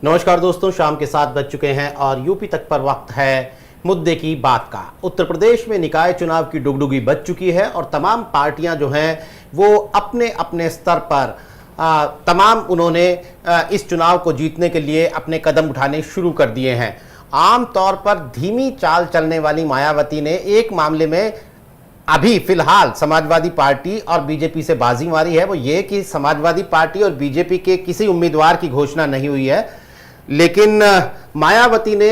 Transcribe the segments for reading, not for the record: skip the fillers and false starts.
नमस्कार दोस्तों, शाम के 7 बज चुके हैं और यूपी तक पर वक्त है मुद्दे की बात का। उत्तर प्रदेश में निकाय चुनाव की डुगडुगी बज चुकी है और तमाम पार्टियां जो हैं वो अपने अपने स्तर पर तमाम उन्होंने इस चुनाव को जीतने के लिए अपने कदम उठाने शुरू कर दिए हैं। आम तौर पर धीमी चाल चलने वाली मायावती ने एक मामले में अभी फिलहाल समाजवादी पार्टी और बीजेपी से बाजी मारी है। वो ये कि समाजवादी पार्टी और बीजेपी के किसी उम्मीदवार की घोषणा नहीं हुई है, लेकिन मायावती ने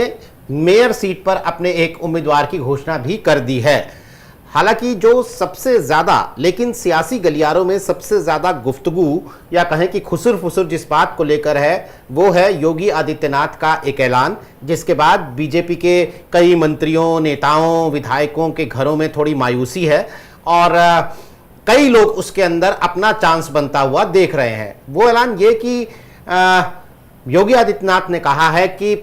मेयर सीट पर अपने एक उम्मीदवार की घोषणा भी कर दी है। हालांकि जो सबसे ज्यादा, लेकिन सियासी गलियारों में सबसे ज्यादा गुफ्तगू या कहें कि खुसुर फुसुर जिस बात को लेकर है वो है योगी आदित्यनाथ का एक ऐलान, जिसके बाद बीजेपी के कई मंत्रियों, नेताओं, विधायकों के घरों में थोड़ी मायूसी है और कई लोग उसके अंदर अपना चांस बनता हुआ देख रहे हैं। वो ऐलान ये कि योगी आदित्यनाथ ने कहा है कि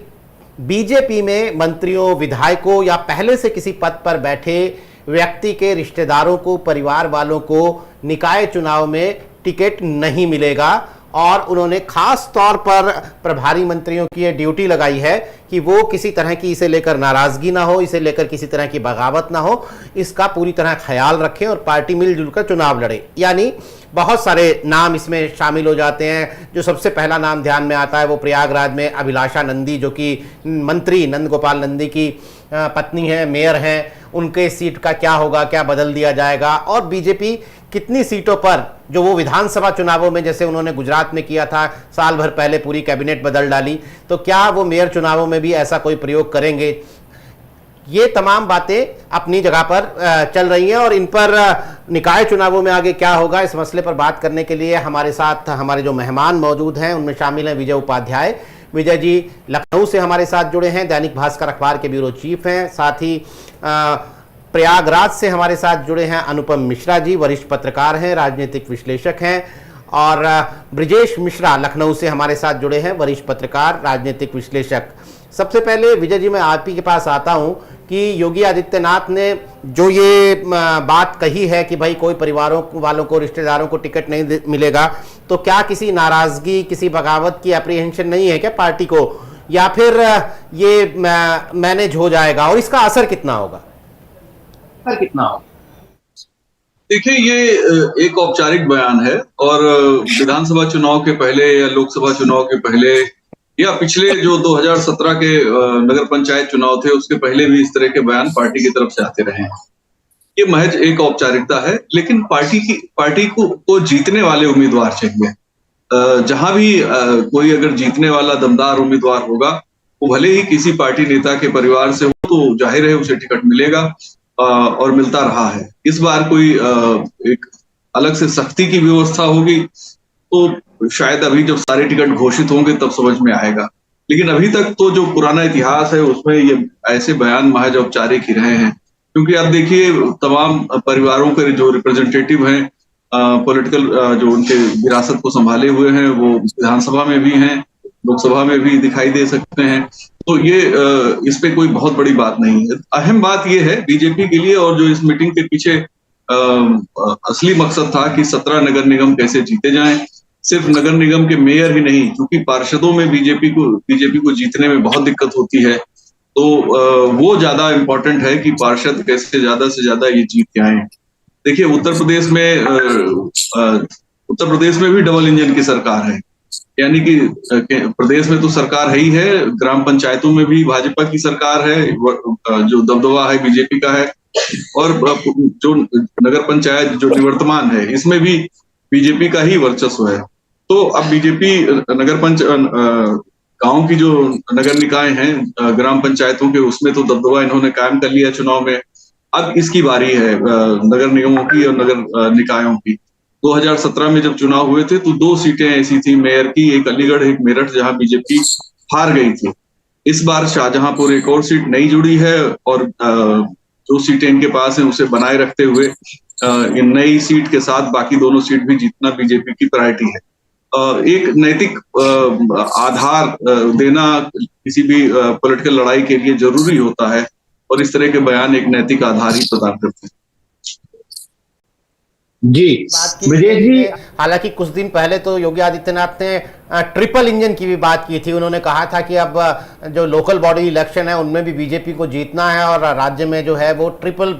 बीजेपी में मंत्रियों, विधायकों या पहले से किसी पद पर बैठे व्यक्ति के रिश्तेदारों को, परिवार वालों को निकाय चुनाव में टिकट नहीं मिलेगा और उन्होंने खास तौर पर प्रभारी मंत्रियों की ये ड्यूटी लगाई है कि वो किसी तरह की इसे लेकर नाराजगी ना हो, इसे लेकर किसी तरह की बगावत ना हो, इसका पूरी तरह ख्याल रखें और पार्टी मिलजुल कर चुनाव लड़े। यानी बहुत सारे नाम इसमें शामिल हो जाते हैं। जो सबसे पहला नाम ध्यान में आता है वो प्रयागराज में अभिलाषा नंदी, जो कि मंत्री नंद गोपाल नंदी की पत्नी है, मेयर हैं। उनके सीट का क्या होगा, क्या बदल दिया जाएगा और बीजेपी कितनी सीटों पर, जो वो विधानसभा चुनावों में जैसे उन्होंने गुजरात में किया था, साल भर पहले पूरी कैबिनेट बदल डाली, तो क्या वो मेयर चुनावों में भी ऐसा कोई प्रयोग करेंगे। ये तमाम बातें अपनी जगह पर चल रही हैं और इन पर निकाय चुनावों में आगे क्या होगा, इस मसले पर बात करने के लिए हमारे साथ हमारे जो मेहमान मौजूद हैं उनमें शामिल हैं विजय उपाध्याय। विजय जी लखनऊ से हमारे साथ जुड़े हैं, दैनिक भास्कर अखबार के ब्यूरो चीफ हैं। साथ ही प्रयागराज से हमारे साथ जुड़े हैं अनुपम मिश्रा जी, वरिष्ठ पत्रकार हैं, राजनीतिक विश्लेषक हैं। और ब्रिजेश मिश्रा लखनऊ से हमारे साथ जुड़े हैं, वरिष्ठ पत्रकार, राजनीतिक विश्लेषक। सबसे पहले विजय जी मैं आप ही के पास आता हूं कि योगी आदित्यनाथ ने जो ये बात कही है कि भाई कोई परिवारों वालों को, रिश्तेदारों को टिकट नहीं मिलेगा, तो क्या किसी नाराजगी, किसी बगावत की अप्रीहेंशन नहीं है क्या पार्टी को, या फिर ये मैनेज हो जाएगा और इसका असर कितना होगा? देखिए, ये एक औपचारिक बयान है और विधानसभा चुनाव के पहले या लोकसभा चुनाव के पहले या पिछले जो 2017 के नगर पंचायत चुनाव थे उसके पहले भी इस तरह के बयान पार्टी की तरफ से आते रहे हैं। ये महज एक औपचारिकता है, लेकिन पार्टी को जीतने वाले उम्मीदवार चाहिए। जहां भी कोई अगर जीतने वाला दमदार उम्मीदवार होगा, वो भले ही किसी पार्टी नेता के परिवार से हो, तो जाहिर है उसे टिकट मिलेगा और मिलता रहा है। इस बार कोई एक अलग से सख्ती की व्यवस्था होगी तो शायद अभी जब सारे टिकट घोषित होंगे तब समझ में आएगा, लेकिन अभी तक तो जो पुराना इतिहास है उसमें ये ऐसे बयान महज औपचारिक ही रहे हैं। क्योंकि आप देखिए, तमाम परिवारों के जो रिप्रेजेंटेटिव हैं, पॉलिटिकल जो उनके विरासत को संभाले हुए हैं, वो विधानसभा में भी हैं, लोकसभा में भी दिखाई दे सकते हैं। तो ये इस पे कोई बहुत बड़ी बात नहीं है। अहम बात ये है बीजेपी के लिए, और जो इस मीटिंग के पीछे असली मकसद था कि 17 नगर निगम कैसे जीते जाएं। सिर्फ नगर निगम के मेयर ही नहीं, क्योंकि पार्षदों में बीजेपी को जीतने में बहुत दिक्कत होती है, तो वो ज्यादा इम्पोर्टेंट है कि पार्षद कैसे ज्यादा से ज्यादा ये जीत के आए। देखिए, उत्तर प्रदेश में भी डबल इंजन की सरकार है, यानी कि प्रदेश में तो सरकार है ही है, ग्राम पंचायतों में भी भाजपा की सरकार है, जो दबदबा है बीजेपी का है, और जो नगर पंचायत जो निवर्तमान है इसमें भी बीजेपी का ही वर्चस्व है। तो अब बीजेपी गांव की जो नगर निकाय हैं, ग्राम पंचायतों के, उसमें तो दबदबा इन्होंने कायम कर लिया चुनाव में। अब इसकी बारी है नगर निगमों की और नगर निकायों की। 2017 में जब चुनाव हुए थे तो 2 सीटें ऐसी थी मेयर की, एक अलीगढ़, एक मेरठ, जहां बीजेपी हार गई थी। इस बार शाहजहांपुर एक और सीट नई जुड़ी है और जो सीटें इनके पास हैं उसे बनाए रखते हुए इन नई सीट के साथ बाकी दोनों सीट भी जीतना बीजेपी की प्रायोरिटी है। एक नैतिक आधार देना किसी भी पॉलिटिकल लड़ाई के लिए जरूरी होता है और इस तरह के बयान एक नैतिक आधार ही प्रदान करते हैं। जी विजय जी, हालांकि कुछ दिन पहले तो योगी आदित्यनाथ ने ट्रिपल इंजन की भी बात की थी। उन्होंने कहा था कि अब जो लोकल बॉडी इलेक्शन है उनमें भी बीजेपी को जीतना है और राज्य में जो है वो ट्रिपल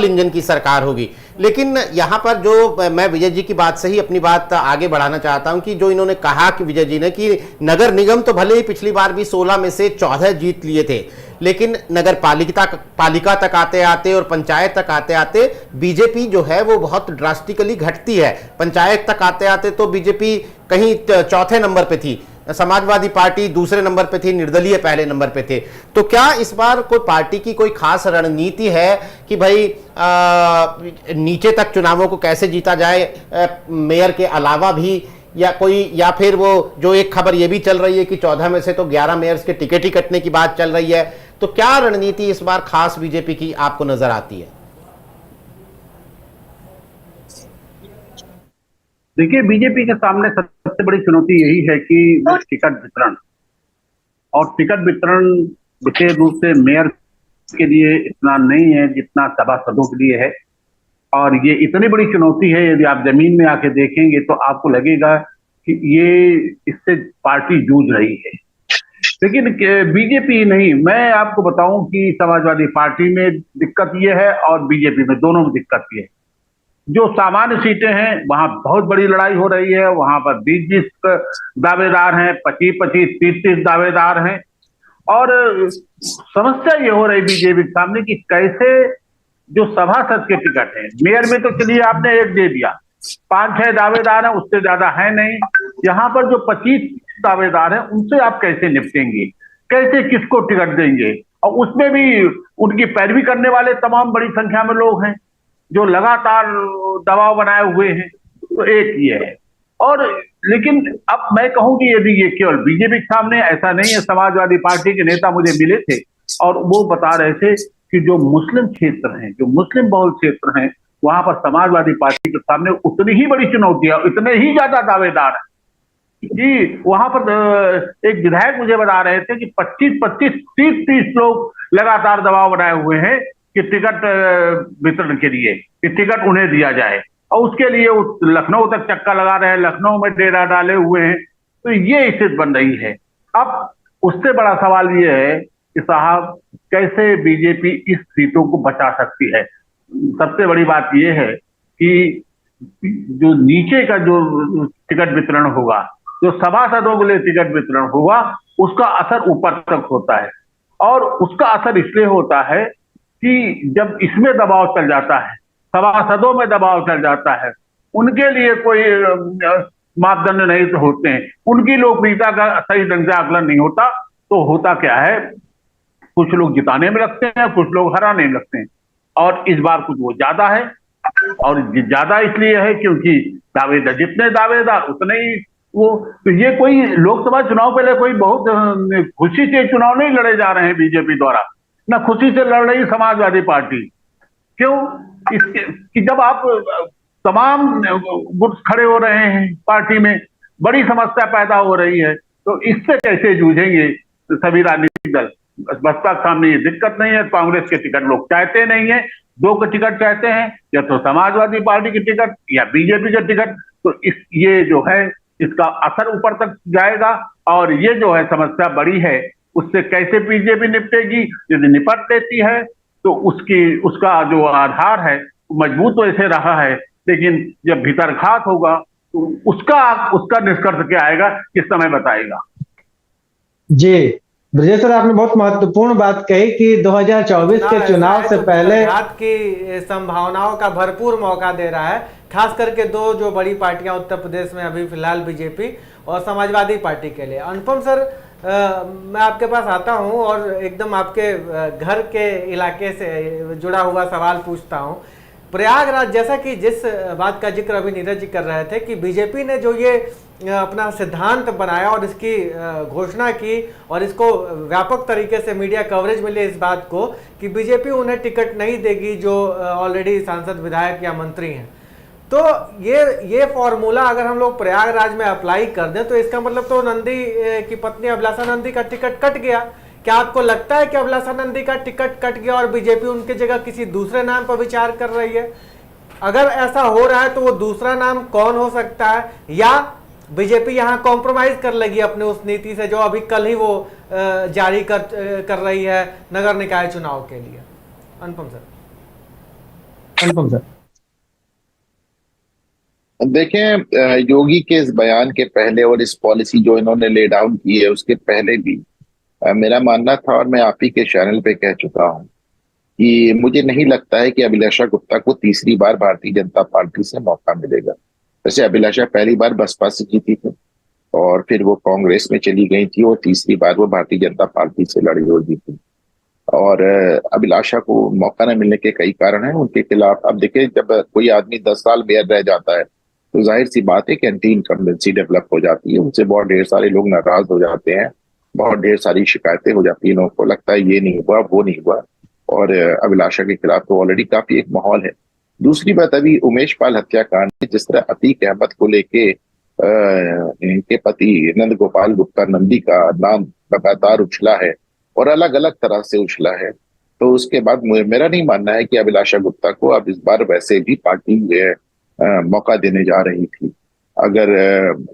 इंजन की सरकार होगी। लेकिन यहाँ पर जो मैं विजय जी की बात से ही अपनी बात आगे बढ़ाना चाहता हूँ कि जो इन्होंने कहा कि विजय जी ने कि नगर निगम तो भले ही पिछली बार भी 16 में से 14 जीत लिए थे, लेकिन नगर पालिका तक आते आते और पंचायत तक आते आते बीजेपी जो है वो बहुत ड्रास्टिकली घटती है। पंचायत तक आते आते तो बीजेपी कहीं चौथे नंबर पे थी, समाजवादी पार्टी दूसरे नंबर पे थी, निर्दलीय पहले नंबर पे थे। तो क्या इस बार कोई पार्टी की कोई खास रणनीति है कि भाई नीचे तक चुनावों को कैसे जीता जाए, मेयर के अलावा भी, या फिर वो जो एक खबर ये भी चल रही है कि 14 में से तो 11 मेयर्स के टिकट ही कटने की बात चल रही है। तो क्या रणनीति इस बार खास बीजेपी की आपको नजर आती है? देखिए, बीजेपी के सामने सबसे बड़ी चुनौती यही है कि टिकट वितरण, और टिकट वितरण विशेष रूप से मेयर के लिए इतना नहीं है जितना सभासदों के लिए है। और ये इतनी बड़ी चुनौती है, यदि आप जमीन में आके देखेंगे तो आपको लगेगा कि ये इससे पार्टी जूझ रही है। लेकिन बीजेपी नहीं, मैं आपको बताऊं कि समाजवादी पार्टी में दिक्कत ये है और बीजेपी में, दोनों में दिक्कत ये है। जो सामान्य सीटें हैं वहां बहुत बड़ी लड़ाई हो रही है, वहां पर 20-20 दावेदार हैं, 25-25, 30-30 दावेदार हैं। और समस्या ये हो रही बीजेपी के सामने कि कैसे जो सभासद के टिकट है, मेयर में तो चलिए आपने एक दे दिया, 5-6 दावेदार हैं, उससे ज्यादा है नहीं। यहाँ पर जो 25 दावेदार हैं उनसे आप कैसे निपटेंगे, कैसे किसको टिकट देंगे? और उसमें भी उनकी पैरवी करने वाले तमाम बड़ी संख्या में लोग हैं जो लगातार दबाव बनाए हुए हैं। तो एक ये है। और लेकिन अब मैं कहूं कि यदि ये केवल बीजेपी के सामने, ऐसा नहीं है। समाजवादी पार्टी के नेता मुझे मिले थे और वो बता रहे थे कि जो मुस्लिम क्षेत्र हैं, जो मुस्लिम बहुल क्षेत्र हैं, वहां पर समाजवादी पार्टी के सामने उतनी ही बड़ी चुनौती है, इतने ही ज्यादा दावेदार हैं कि वहां पर एक विधायक मुझे बता रहे थे कि 25-25, 30-30 लोग लगातार दबाव बनाए हुए हैं कि टिकट वितरण के लिए, कि टिकट उन्हें दिया जाए। और उसके लिए वो लखनऊ तक चक्का लगा रहे हैं, लखनऊ में डेरा डाले हुए हैं। तो ये स्थिति बन रही है। अब उससे बड़ा सवाल ये है कि साहब कैसे बीजेपी इस सीटों को बचा सकती है। सबसे बड़ी बात यह है कि जो नीचे का जो टिकट वितरण होगा, जो सभासदों के लिए टिकट वितरण होगा, उसका असर ऊपर तक होता है। और उसका असर इसलिए होता है कि जब इसमें दबाव चल जाता है, सभासदों में दबाव चल जाता है, उनके लिए कोई मापदंड नहीं तो होते हैं, उनकी लोकप्रियता का सही ढंग से आकलन नहीं होता, तो होता क्या है, कुछ लोग जिताने में लगते हैं, कुछ लोग हराने में लगते हैं। और इस बार कुछ वो ज्यादा है, और ज्यादा इसलिए है क्योंकि दावेदार, जितने दावेदार उतने ही वो। तो ये कोई लोकसभा चुनाव पहले कोई बहुत खुशी से चुनाव नहीं लड़े जा रहे हैं बीजेपी द्वारा, ना खुशी से लड़ रही समाजवादी पार्टी। क्यों? इसके कि जब आप तमाम गुट खड़े हो रहे हैं पार्टी में, बड़ी समस्या पैदा हो रही है, तो इससे कैसे जूझेंगे सभी राजनीतिक दल? बसपा के सामने ये दिक्कत नहीं है, कांग्रेस के टिकट लोग चाहते नहीं है, 2 के टिकट चाहते हैं, या तो समाजवादी पार्टी के टिकट या बीजेपी के टिकट। तो ये जो है, इसका असर ऊपर तक जाएगा। और ये जो है समस्या बड़ी है, उससे कैसे बीजेपी निपटेगी? यदि निपट लेती है तो उसका जो आधार है मजबूत तो ऐसे रहा है, लेकिन जब भीतरघात होगा तो उसका निष्कर्ष क्या आएगा, किस समय बताएगा। जी ब्रजेश सर, आपने बहुत महत्वपूर्ण बात कही कि 2024 के चुनाव से पहले की संभावनाओं का भरपूर मौका दे रहा है, खास करके 2 जो बड़ी पार्टियां उत्तर प्रदेश में अभी फिलहाल बीजेपी और समाजवादी पार्टी के लिए। अनुपम सर, मैं आपके पास आता हूं और एकदम आपके घर के इलाके से जुड़ा हुआ सवाल पूछता हूं। प्रयागराज, जैसा कि जिस बात का जिक्र अभी नीरज जी कर रहे थे कि बीजेपी ने जो ये अपना सिद्धांत बनाया और इसकी घोषणा की और इसको व्यापक तरीके से मीडिया कवरेज मिले इस बात को कि बीजेपी उन्हें टिकट नहीं देगी जो ऑलरेडी सांसद, विधायक या मंत्री हैं। तो ये फॉर्मूला अगर हम लोग प्रयागराज में अप्लाई कर दें तो इसका मतलब तो नंदी की पत्नी अभिलाषा नंदी का टिकट कट गया। क्या आपको लगता है कि अभिलाषा नंदी का टिकट कट गया और बीजेपी उनके जगह किसी दूसरे नाम पर विचार कर रही है? अगर ऐसा हो रहा है तो वो दूसरा नाम कौन हो सकता है, या बीजेपी यहाँ कॉम्प्रोमाइज कर लेगी अपने उस नीति से जो अभी कल ही वो जारी कर रही है नगर निकाय चुनाव के लिए? अनुपम सर। देखें, योगी के इस बयान के पहले और इस पॉलिसी जो इन्होंने ले डाउन की है उसके पहले भी मेरा मानना था, और मैं आप ही के चैनल पे कह चुका हूं, कि मुझे नहीं लगता है कि अभिलाषा गुप्ता को तीसरी बार भारतीय जनता पार्टी से मौका मिलेगा। वैसे अभिलाषा पहली बार बसपा से जीती थी और फिर वो कांग्रेस में चली गई थी, और तीसरी बार वो भारतीय जनता पार्टी से लड़ी और जीती। और अभिलाषा को मौका न मिलने के कई कारण हैं उनके खिलाफ। अब देखिए, जब कोई आदमी 10 साल मेयर रह जाता है तो जाहिर सी बात है कि एंटी इनकम्बेंसी डेवलप हो जाती है, उनसे बहुत ढेर सारे लोग नाराज हो जाते हैं, बहुत ढेर सारी शिकायतें हो जाती है, लोगों को लगता है ये नहीं हुआ वो नहीं हुआ, और अभिलाषा के खिलाफ तो ऑलरेडी काफी एक माहौल है। दूसरी बात, अभी उमेश पाल हत्याकांड में जिस तरह अतीक अहमद को लेके इनके पति नंद गोपाल गुप्ता नंदी का नाम लगातार उछला है और अलग अलग तरह से उछला है, तो उसके बाद मेरा नहीं मानना है कि अभिलाषा गुप्ता को अब इस बार वैसे भी पार्टी मौका देने जा रही थी। अगर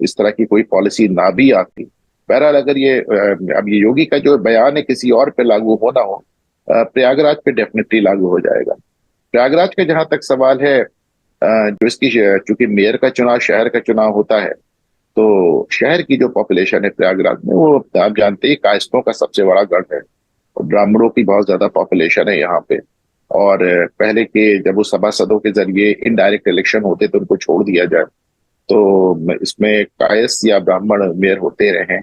इस तरह की कोई पॉलिसी ना भी आती, बहरहाल अगर ये अब ये योगी का जो बयान है किसी और पे लागू हो ना हो, प्रयागराज पे डेफिनेटली लागू हो जाएगा। प्रयागराज का जहां तक सवाल है, जो इसकी चूंकि मेयर का चुनाव शहर का चुनाव होता है, तो शहर की जो पॉपुलेशन है प्रयागराज में, वो आप जानते हैं कायस्थों का सबसे बड़ा गढ़ है, और ब्राह्मणों की बहुत ज्यादा पॉपुलेशन है यहाँ पे। और पहले के जब वो सभासदों के जरिए इनडायरेक्ट इलेक्शन होते तो उनको छोड़ दिया जाए, तो इसमें कायस्थ या ब्राह्मण मेयर होते रहे।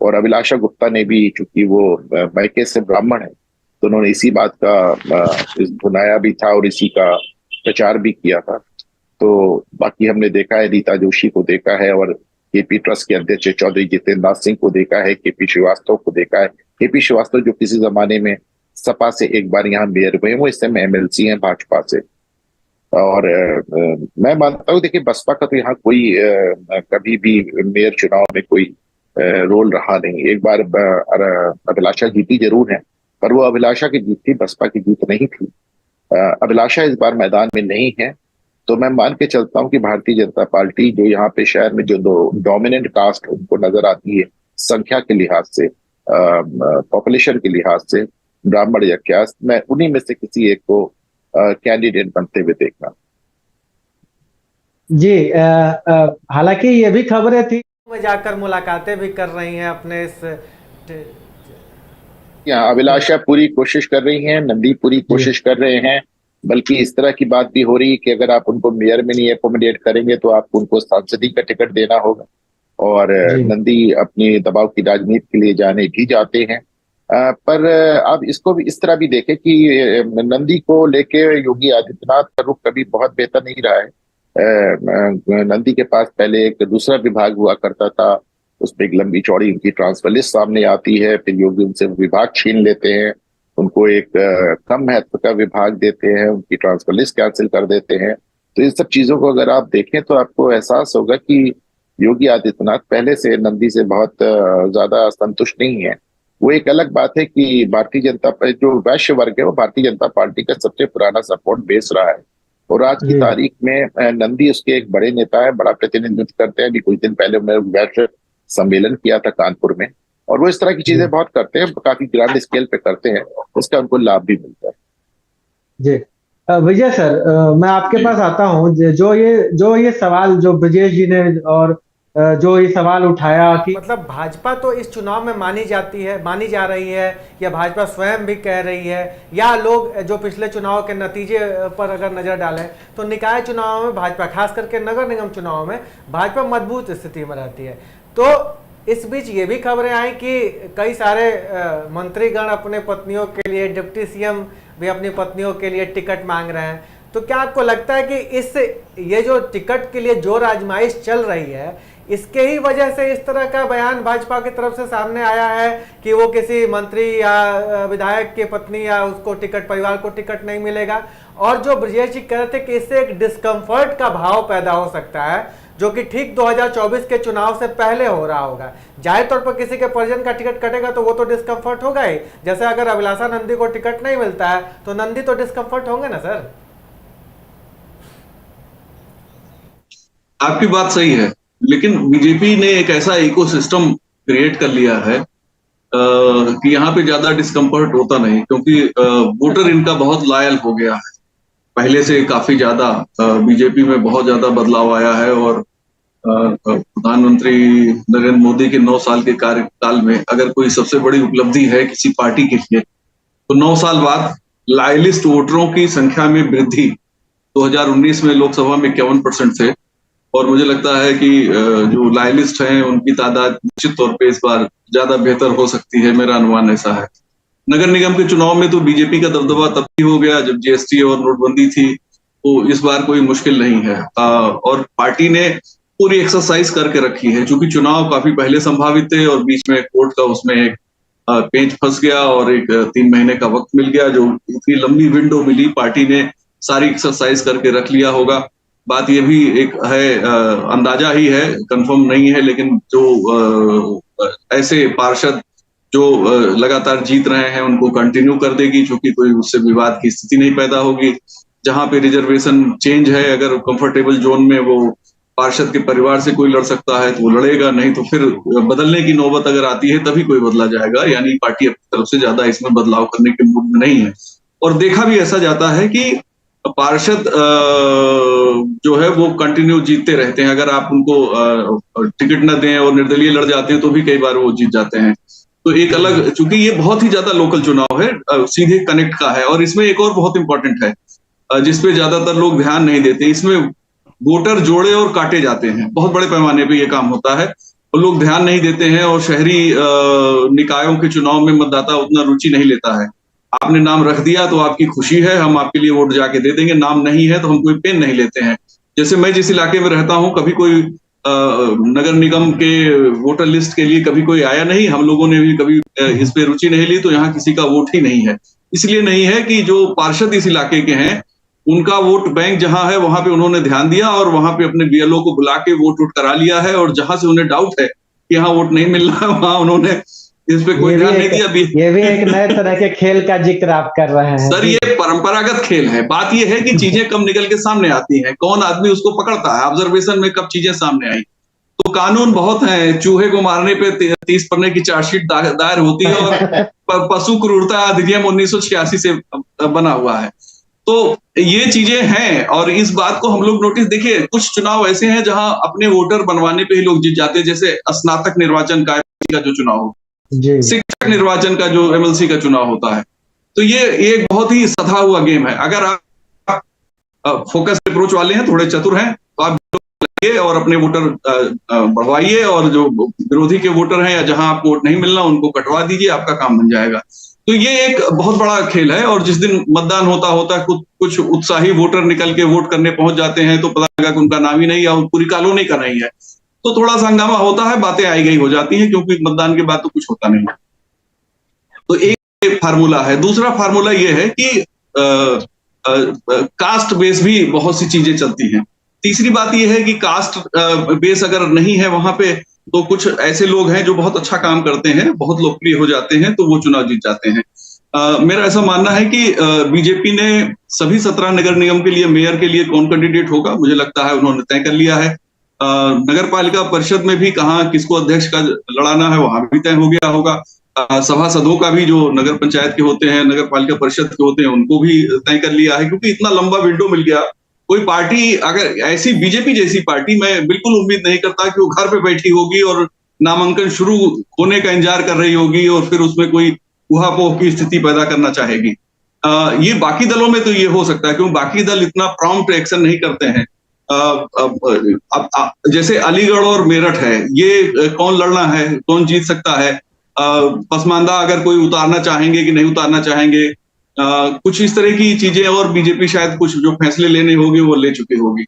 और अभिलाषा गुप्ता ने भी, चूंकि वो मायके से ब्राह्मण है, तो उन्होंने इसी बात का बनाया भी था और इसी का प्रचार भी किया था। तो बाकी हमने देखा है, रीता जोशी को देखा है, और केपी ट्रस्ट के अध्यक्ष चौधरी जितेंद्र नाथ सिंह को देखा है, केपी श्रीवास्तव को देखा है। केपी श्रीवास्तव जो किसी जमाने में सपा से एक बार यहाँ मेयर हुए, वो इस समय एमएलसी हैं भाजपा से। और मैं मानता हूँ, देखिए बसपा का तो यहाँ कोई कभी भी मेयर चुनाव में कोई रोल रहा नहीं। एक बार अभिलाषा जीती जरूर है, पर वो अभिलाषा की जीत थी, बसपा की जीत नहीं थी। अभिलाषा इस बार मैदान में नहीं है, तो मैं मान के चलता हूँ कि भारतीय जनता पार्टी जो यहाँ पे शहर में जो दो डोमिनेंट कास्ट उनको नजर आती है संख्या के लिहाज से, पॉपुलेशन के लिहाज से, ब्राह्मण या कास्ट, मैं उन्हीं में से किसी एक को कैंडिडेट बनते हुए देखना। जी, हालांकि ये भी खबरें थी में जाकर मुलाकातें भी कर रही हैं अपने इस यहाँ अभिलाषा पूरी कोशिश कर रही हैं, नंदी पूरी कोशिश कर रहे हैं, बल्कि इस तरह की बात भी हो रही है कि अगर आप उनको मेयर में नहीं एकोमोडेट करेंगे तो आपको उनको सांसदी का टिकट देना होगा। और नंदी अपनी दबाव की राजनीति के लिए जाने भी जाते हैं। पर आप इसको भी इस तरह भी देखें कि नंदी को लेके योगी आदित्यनाथ का रुख कभी बहुत बेहतर नहीं रहा है। नंदी के पास पहले एक दूसरा विभाग हुआ करता था, उसमें एक लंबी चौड़ी उनकी ट्रांसफर लिस्ट सामने आती है, फिर योगी उनसे विभाग छीन लेते हैं, उनको एक कम महत्व का विभाग देते हैं, उनकी ट्रांसफर लिस्ट कैंसिल कर देते हैं। तो इन सब चीजों को अगर आप देखें तो आपको एहसास होगा कि योगी आदित्यनाथ पहले से नंदी से बहुत ज्यादा संतुष्ट नहीं है। वो एक अलग बात है कि भारतीय जनता जो वैश्य वर्ग है वो भारतीय जनता पार्टी का सबसे पुराना सपोर्ट बेस रहा है, और आज की तारीख में नंदी उसके एक बड़े नेता है, बड़ा प्रतिनिधित्व करते हैं। अभी कुछ दिन पहले उन्होंने वैश्य सम्मेलन किया था कानपुर में, और वो इस तरह की चीजें बहुत करते हैं, काफी ग्रांड स्केल पे करते हैं, उसका उनको लाभ भी मिलता है। जी विजय सर, मैं आपके पास आता हूँ। जो ये सवाल जो ब्रजेश जी ने और जो ये सवाल उठाया कि मतलब भाजपा तो इस चुनाव में मानी जा रही है, या भाजपा स्वयं भी कह रही है, या लोग जो पिछले चुनाव के नतीजे पर अगर नजर डालें तो निकाय चुनाव में भाजपा, खास करके नगर निगम चुनाव में भाजपा मजबूत स्थिति में रहती है। तो इस बीच ये भी खबरें आई कि कई सारे मंत्रीगण अपने पत्नियों के लिए, डिप्टी सीएम भी अपनी पत्नियों के लिए टिकट मांग रहे हैं। तो क्या आपको लगता है कि ये जो टिकट के लिए जो आजमाइश चल रही है, इसके ही वजह से इस तरह का बयान भाजपा की तरफ से सामने आया है कि वो किसी मंत्री या विधायक की पत्नी या उसको टिकट, परिवार को टिकट नहीं मिलेगा? और जो ब्रजेश जी कह रहे थे कि इससे एक डिस्कम्फर्ट का भाव पैदा हो सकता है, जो कि ठीक 2024 के चुनाव से पहले हो रहा होगा। जाहिर तौर पर किसी के परिजन का टिकट कटेगा तो वो तो डिस्कम्फर्ट होगा ही, जैसे अगर अभिलाषा नंदी को टिकट नहीं मिलता है तो नंदी तो डिस्कम्फर्ट होंगे ना सर? आपकी बात सही है, लेकिन बीजेपी ने एक ऐसा इकोसिस्टम क्रिएट कर लिया है कि यहाँ पे ज्यादा डिस्कम्फर्ट होता नहीं, क्योंकि वोटर इनका बहुत लॉयल हो गया है। पहले से काफी ज्यादा बीजेपी में बहुत ज्यादा बदलाव आया है, और प्रधानमंत्री नरेंद्र मोदी के 9 साल के कार्यकाल में अगर कोई सबसे बड़ी उपलब्धि है किसी पार्टी के लिए, तो 9 साल बाद लॉयलिस्ट वोटरों की संख्या में वृद्धि। 2019 में लोकसभा में 51% थे, और मुझे लगता है कि जो लॉयलिस्ट हैं उनकी तादाद निश्चित तौर पे इस बार ज्यादा बेहतर हो सकती है, मेरा अनुमान ऐसा है। नगर निगम के चुनाव में तो बीजेपी का दबदबा तब भी हो गया जब जीएसटी और नोटबंदी थी, तो इस बार कोई मुश्किल नहीं है। और पार्टी ने पूरी एक्सरसाइज करके रखी है, क्योंकि चुनाव काफी पहले संभावित थे और बीच में कोर्ट का उसमें एक पेंच फंस गया और एक 3 महीने का वक्त मिल गया। जो इतनी लंबी विंडो मिली, पार्टी ने सारी एक्सरसाइज करके रख लिया होगा। बात ये भी एक है, अंदाजा ही है, कंफर्म नहीं है, लेकिन जो ऐसे पार्षद जो लगातार जीत रहे हैं उनको कंटिन्यू कर देगी, क्योंकि कोई उससे विवाद की स्थिति नहीं पैदा होगी। जहां पे रिजर्वेशन चेंज है, अगर कंफर्टेबल जोन में वो पार्षद के परिवार से कोई लड़ सकता है तो वो लड़ेगा, नहीं तो फिर बदलने की नौबत अगर आती है तभी कोई बदला जाएगा। यानी पार्टी अपनी तरफ से ज्यादा इसमें बदलाव करने के मूड में नहीं है। और देखा भी ऐसा जाता है कि पार्षद जो है वो कंटिन्यू जीतते रहते हैं। अगर आप उनको टिकट न दें और निर्दलीय लड़ जाते हैं तो भी कई बार वो जीत जाते हैं। तो एक अलग, चूंकि ये बहुत ही ज्यादा लोकल चुनाव है, सीधे कनेक्ट का है। और इसमें एक और बहुत इंपॉर्टेंट है जिसपे ज्यादातर लोग ध्यान नहीं देते, इसमें वोटर जोड़े और काटे जाते हैं। बहुत बड़े पैमाने पे ये काम होता है और लोग ध्यान नहीं देते हैं, और शहरी निकायों के चुनाव में मतदाता उतना रुचि नहीं लेता है। आपने नाम रख दिया तो आपकी खुशी है, हम आपके लिए वोट जाके दे देंगे, नाम नहीं है तो हम कोई पेन नहीं लेते हैं। जैसे मैं जिस इलाके में रहता हूं, कभी कोई नगर निगम के वोटर लिस्ट के लिए कभी कोई आया नहीं, हम लोगों ने भी कभी इस पे रुचि नहीं ली, तो यहाँ किसी का वोट ही नहीं है। इसलिए नहीं है कि जो पार्षद इस इलाके के हैं उनका वोट बैंक जहां है वहां पे उन्होंने ध्यान दिया और वहां पे अपने बीएलओ को बुला के वोट करा लिया है, और जहां से उन्हें डाउट है कि यहाँ वोट नहीं मिल रहा है वहां उन्होंने इस पे कोई ध्यान नहीं दिया। ये भी एक नए तरह के खेल का जिक्र आप कर रहे हैं सर। ये परंपरागत खेल है। बात ये है कि चीजें कब निकल के सामने आती हैं, कौन आदमी उसको पकड़ता है, ऑब्जर्वेशन में कब चीजें सामने आई। तो कानून बहुत है, चूहे को मारने पे 30 पन्ने की चार्जशीट दायर होती है, और पशु क्रूरता अधिनियम 1986 से बना हुआ है। तो ये चीजें हैं, और इस बात को हम लोग नोटिस, देखिए कुछ चुनाव ऐसे हैं जहां अपने वोटर बनवाने पे ही लोग जीत जाते हैं, जैसे स्नातक निर्वाचन का जो चुनाव हो, शिक्षक निर्वाचन का जो एमएलसी का चुनाव होता है। तो ये एक बहुत ही सधा हुआ गेम है। अगर आप फोकस अप्रोच वाले हैं, थोड़े चतुर हैं, तो आप और अपने वोटर बढ़वाइए, और जो विरोधी के वोटर हैं या जहां आपको वोट नहीं मिलना उनको कटवा दीजिए, आपका काम बन जाएगा। तो ये एक बहुत बड़ा खेल है। और जिस दिन मतदान होता है कुछ उत्साही वोटर निकल के वोट करने पहुंच जाते हैं, तो पता लगा कि उनका नाम ही नहीं है और पूरी कॉलोनी का नहीं है, तो थोड़ा सा हंगामा होता है, बातें आई गई हो जाती हैं, क्योंकि मतदान के बाद तो कुछ होता नहीं है। तो एक फार्मूला है। दूसरा फार्मूला ये है कि कास्ट बेस भी बहुत सी चीजें चलती हैं। तीसरी बात यह है कि कास्ट बेस अगर नहीं है वहां पे, तो कुछ ऐसे लोग हैं जो बहुत अच्छा काम करते हैं, बहुत लोकप्रिय हो जाते हैं, तो वो चुनाव जीत जाते हैं। मेरा ऐसा मानना है कि बीजेपी ने सभी 17 नगर निगम के लिए, मेयर के लिए कौन कैंडिडेट होगा, मुझे लगता है उन्होंने तय कर लिया है। नगर पालिका परिषद में भी कहाँ किसको अध्यक्ष का लड़ाना है वहां भी तय हो गया होगा। सभासदों का भी, जो नगर पंचायत के होते हैं, नगर पालिका परिषद के होते हैं, उनको भी तय कर लिया है, क्योंकि इतना लंबा विंडो मिल गया। कोई पार्टी अगर ऐसी, बीजेपी जैसी पार्टी, मैं बिल्कुल उम्मीद नहीं करता कि वो घर पे बैठी होगी और नामांकन शुरू होने का इंतजार कर रही होगी और फिर उसमें कोई उहापोह की स्थिति पैदा करना चाहेगी। ये बाकी दलों में तो ये हो सकता है, क्योंकि बाकी दल इतना प्रॉम्प्ट एक्शन नहीं करते हैं। जैसे अलीगढ़ और मेरठ है, ये कौन लड़ना है, कौन जीत सकता है, पसमानदा अगर कोई उतारना चाहेंगे कि नहीं उतारना चाहेंगे, कुछ इस तरह की चीजें, और बीजेपी शायद कुछ जो फैसले लेने होंगे वो ले चुकी होगी।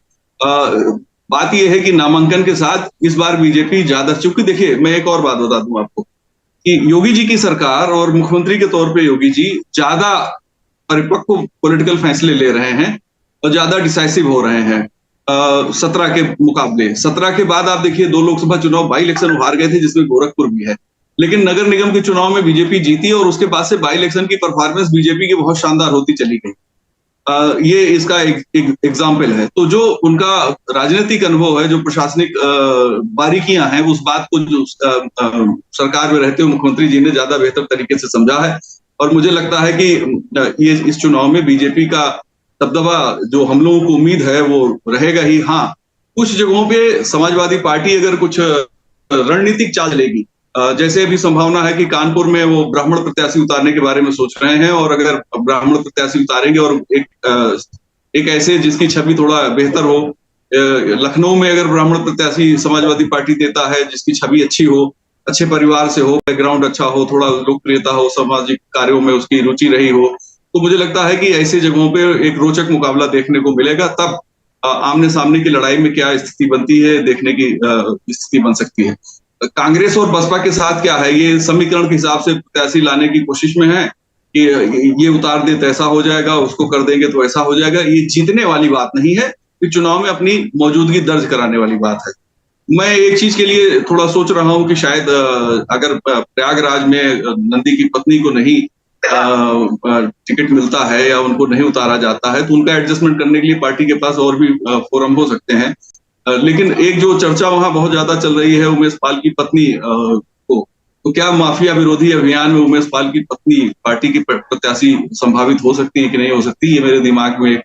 बात यह है कि नामांकन के साथ इस बार बीजेपी ज्यादा, चूंकि देखिए मैं एक और बात बता दूं आपको कि योगी जी की सरकार और मुख्यमंत्री के तौर पे योगी जी ज्यादा परिपक्व पॉलिटिकल फैसले ले रहे हैं और ज्यादा डिसाइसिव हो रहे हैं 17 के मुकाबले। 17 के बाद आप देखिए 2 लोकसभा चुनाव बाई इलेक्शन हार गए थे, जिसमें गोरखपुर भी है, लेकिन नगर निगम के चुनाव में बीजेपी जीती और उसके बाद से बाई इलेक्शन की परफॉर्मेंस बीजेपी की बहुत शानदार होती चली गई। ये इसका एक एग्जाम्पल है। तो जो उनका राजनीतिक अनुभव है, जो प्रशासनिक बारीकियां हैं, उस बात को जो सरकार में रहते हुए मुख्यमंत्री जी ने ज्यादा बेहतर तरीके से समझा है। और मुझे लगता है कि ये इस चुनाव में बीजेपी का दबदबा जो हम लोगों को उम्मीद है वो रहेगा ही। हाँ, कुछ जगहों पे समाजवादी पार्टी अगर कुछ रणनीतिक चाल चलेगी, जैसे अभी संभावना है कि कानपुर में वो ब्राह्मण प्रत्याशी उतारने के बारे में सोच रहे हैं, और अगर ब्राह्मण प्रत्याशी उतारेंगे और एक ऐसे जिसकी छवि थोड़ा बेहतर हो, लखनऊ में अगर ब्राह्मण प्रत्याशी समाजवादी पार्टी देता है जिसकी छवि अच्छी हो, अच्छे परिवार से हो, बैकग्राउंड अच्छा हो, थोड़ा लोकप्रियता हो, सामाजिक कार्यों में उसकी रुचि रही हो, तो मुझे लगता है कि ऐसे जगहों पे एक रोचक मुकाबला देखने को मिलेगा। तब आमने सामने की लड़ाई में क्या स्थिति बनती है, देखने की स्थिति बन सकती है। कांग्रेस और बसपा के साथ क्या है, ये समीकरण के हिसाब से प्रत्याशी लाने की कोशिश में है कि ये उतार दे तो ऐसा हो जाएगा, उसको कर देंगे तो ऐसा हो जाएगा। ये जीतने वाली बात नहीं है, ये चुनाव में अपनी मौजूदगी दर्ज कराने वाली बात है। मैं एक चीज के लिए थोड़ा सोच रहा हूं कि शायद अगर प्रयागराज में नंदी की पत्नी को नहीं टिकट मिलता है या उनको नहीं उतारा जाता है, तो उनका एडजस्टमेंट करने के लिए पार्टी के पास और भी फोरम हो सकते हैं। लेकिन एक जो चर्चा वहां बहुत ज्यादा चल रही है उमेश पाल की पत्नी को, तो क्या माफिया विरोधी अभियान में उमेश पाल की पत्नी पार्टी की प्रत्याशी संभावित हो सकती है कि नहीं हो सकती, ये मेरे दिमाग में